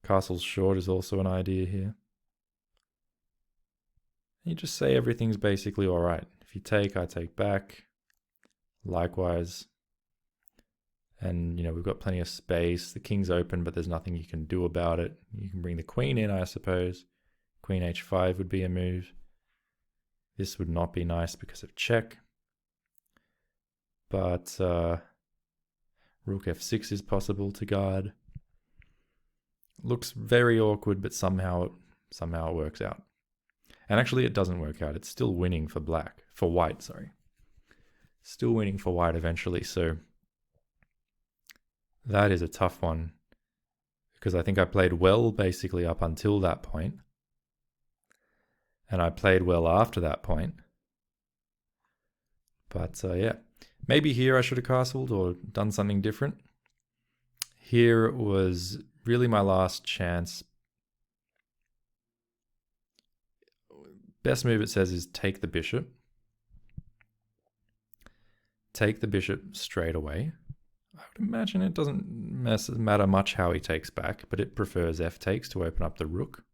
Castle's short is also an idea here. You just say everything's basically all right. If you take, I take back. Likewise. And, we've got plenty of space. The king's open, but there's nothing you can do about it. You can bring the queen in, I suppose. Queen h5 would be a move. This would not be nice because of check. But rook f6 is possible to guard. Looks very awkward, but somehow it works out. And actually it doesn't work out. It's still winning for white, sorry. Still winning for white eventually, so that is a tough one because I think I played well basically up until that point. And I played well after that point. But yeah, maybe here I should have castled or done something different. Here was really my last chance. Best move it says is take the bishop. Take the bishop straight away. I would imagine it doesn't matter much how he takes back, but it prefers f takes to open up the rook.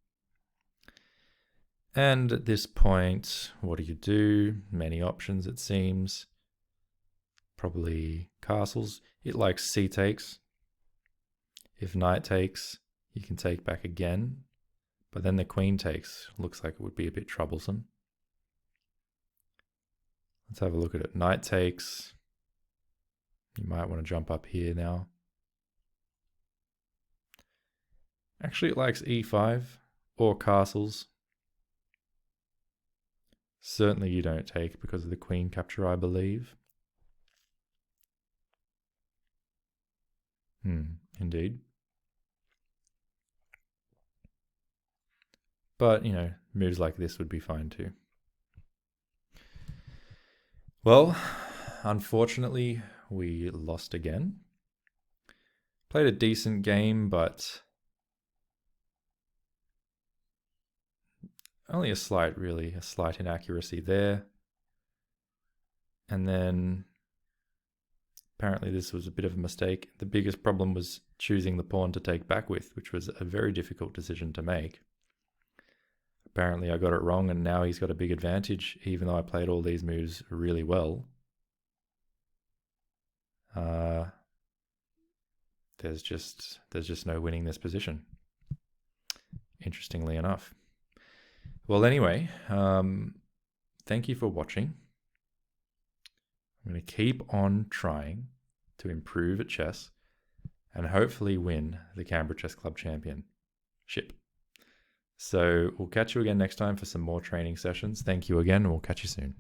And at this point, what do? Many options, it seems. Probably castles. It likes c takes. If knight takes, you can take back again. But then the queen takes. Looks like it would be a bit troublesome. Let's have a look at it. Knight takes. You might want to jump up here now. Actually, it likes e5 or castles. Certainly you don't take because of the queen capture, I believe. Indeed. But, moves like this would be fine too. Well, unfortunately, we lost again. Played a decent game, but only a slight inaccuracy there. And then apparently this was a bit of a mistake. The biggest problem was choosing the pawn to take back with, which was a very difficult decision to make. Apparently I got it wrong and now he's got a big advantage, even though I played all these moves really well. There's just no winning this position, interestingly enough. Well, anyway, thank you for watching. I'm going to keep on trying to improve at chess and hopefully win the Canberra Chess Club Championship. So we'll catch you again next time for some more training sessions. Thank you again, and we'll catch you soon.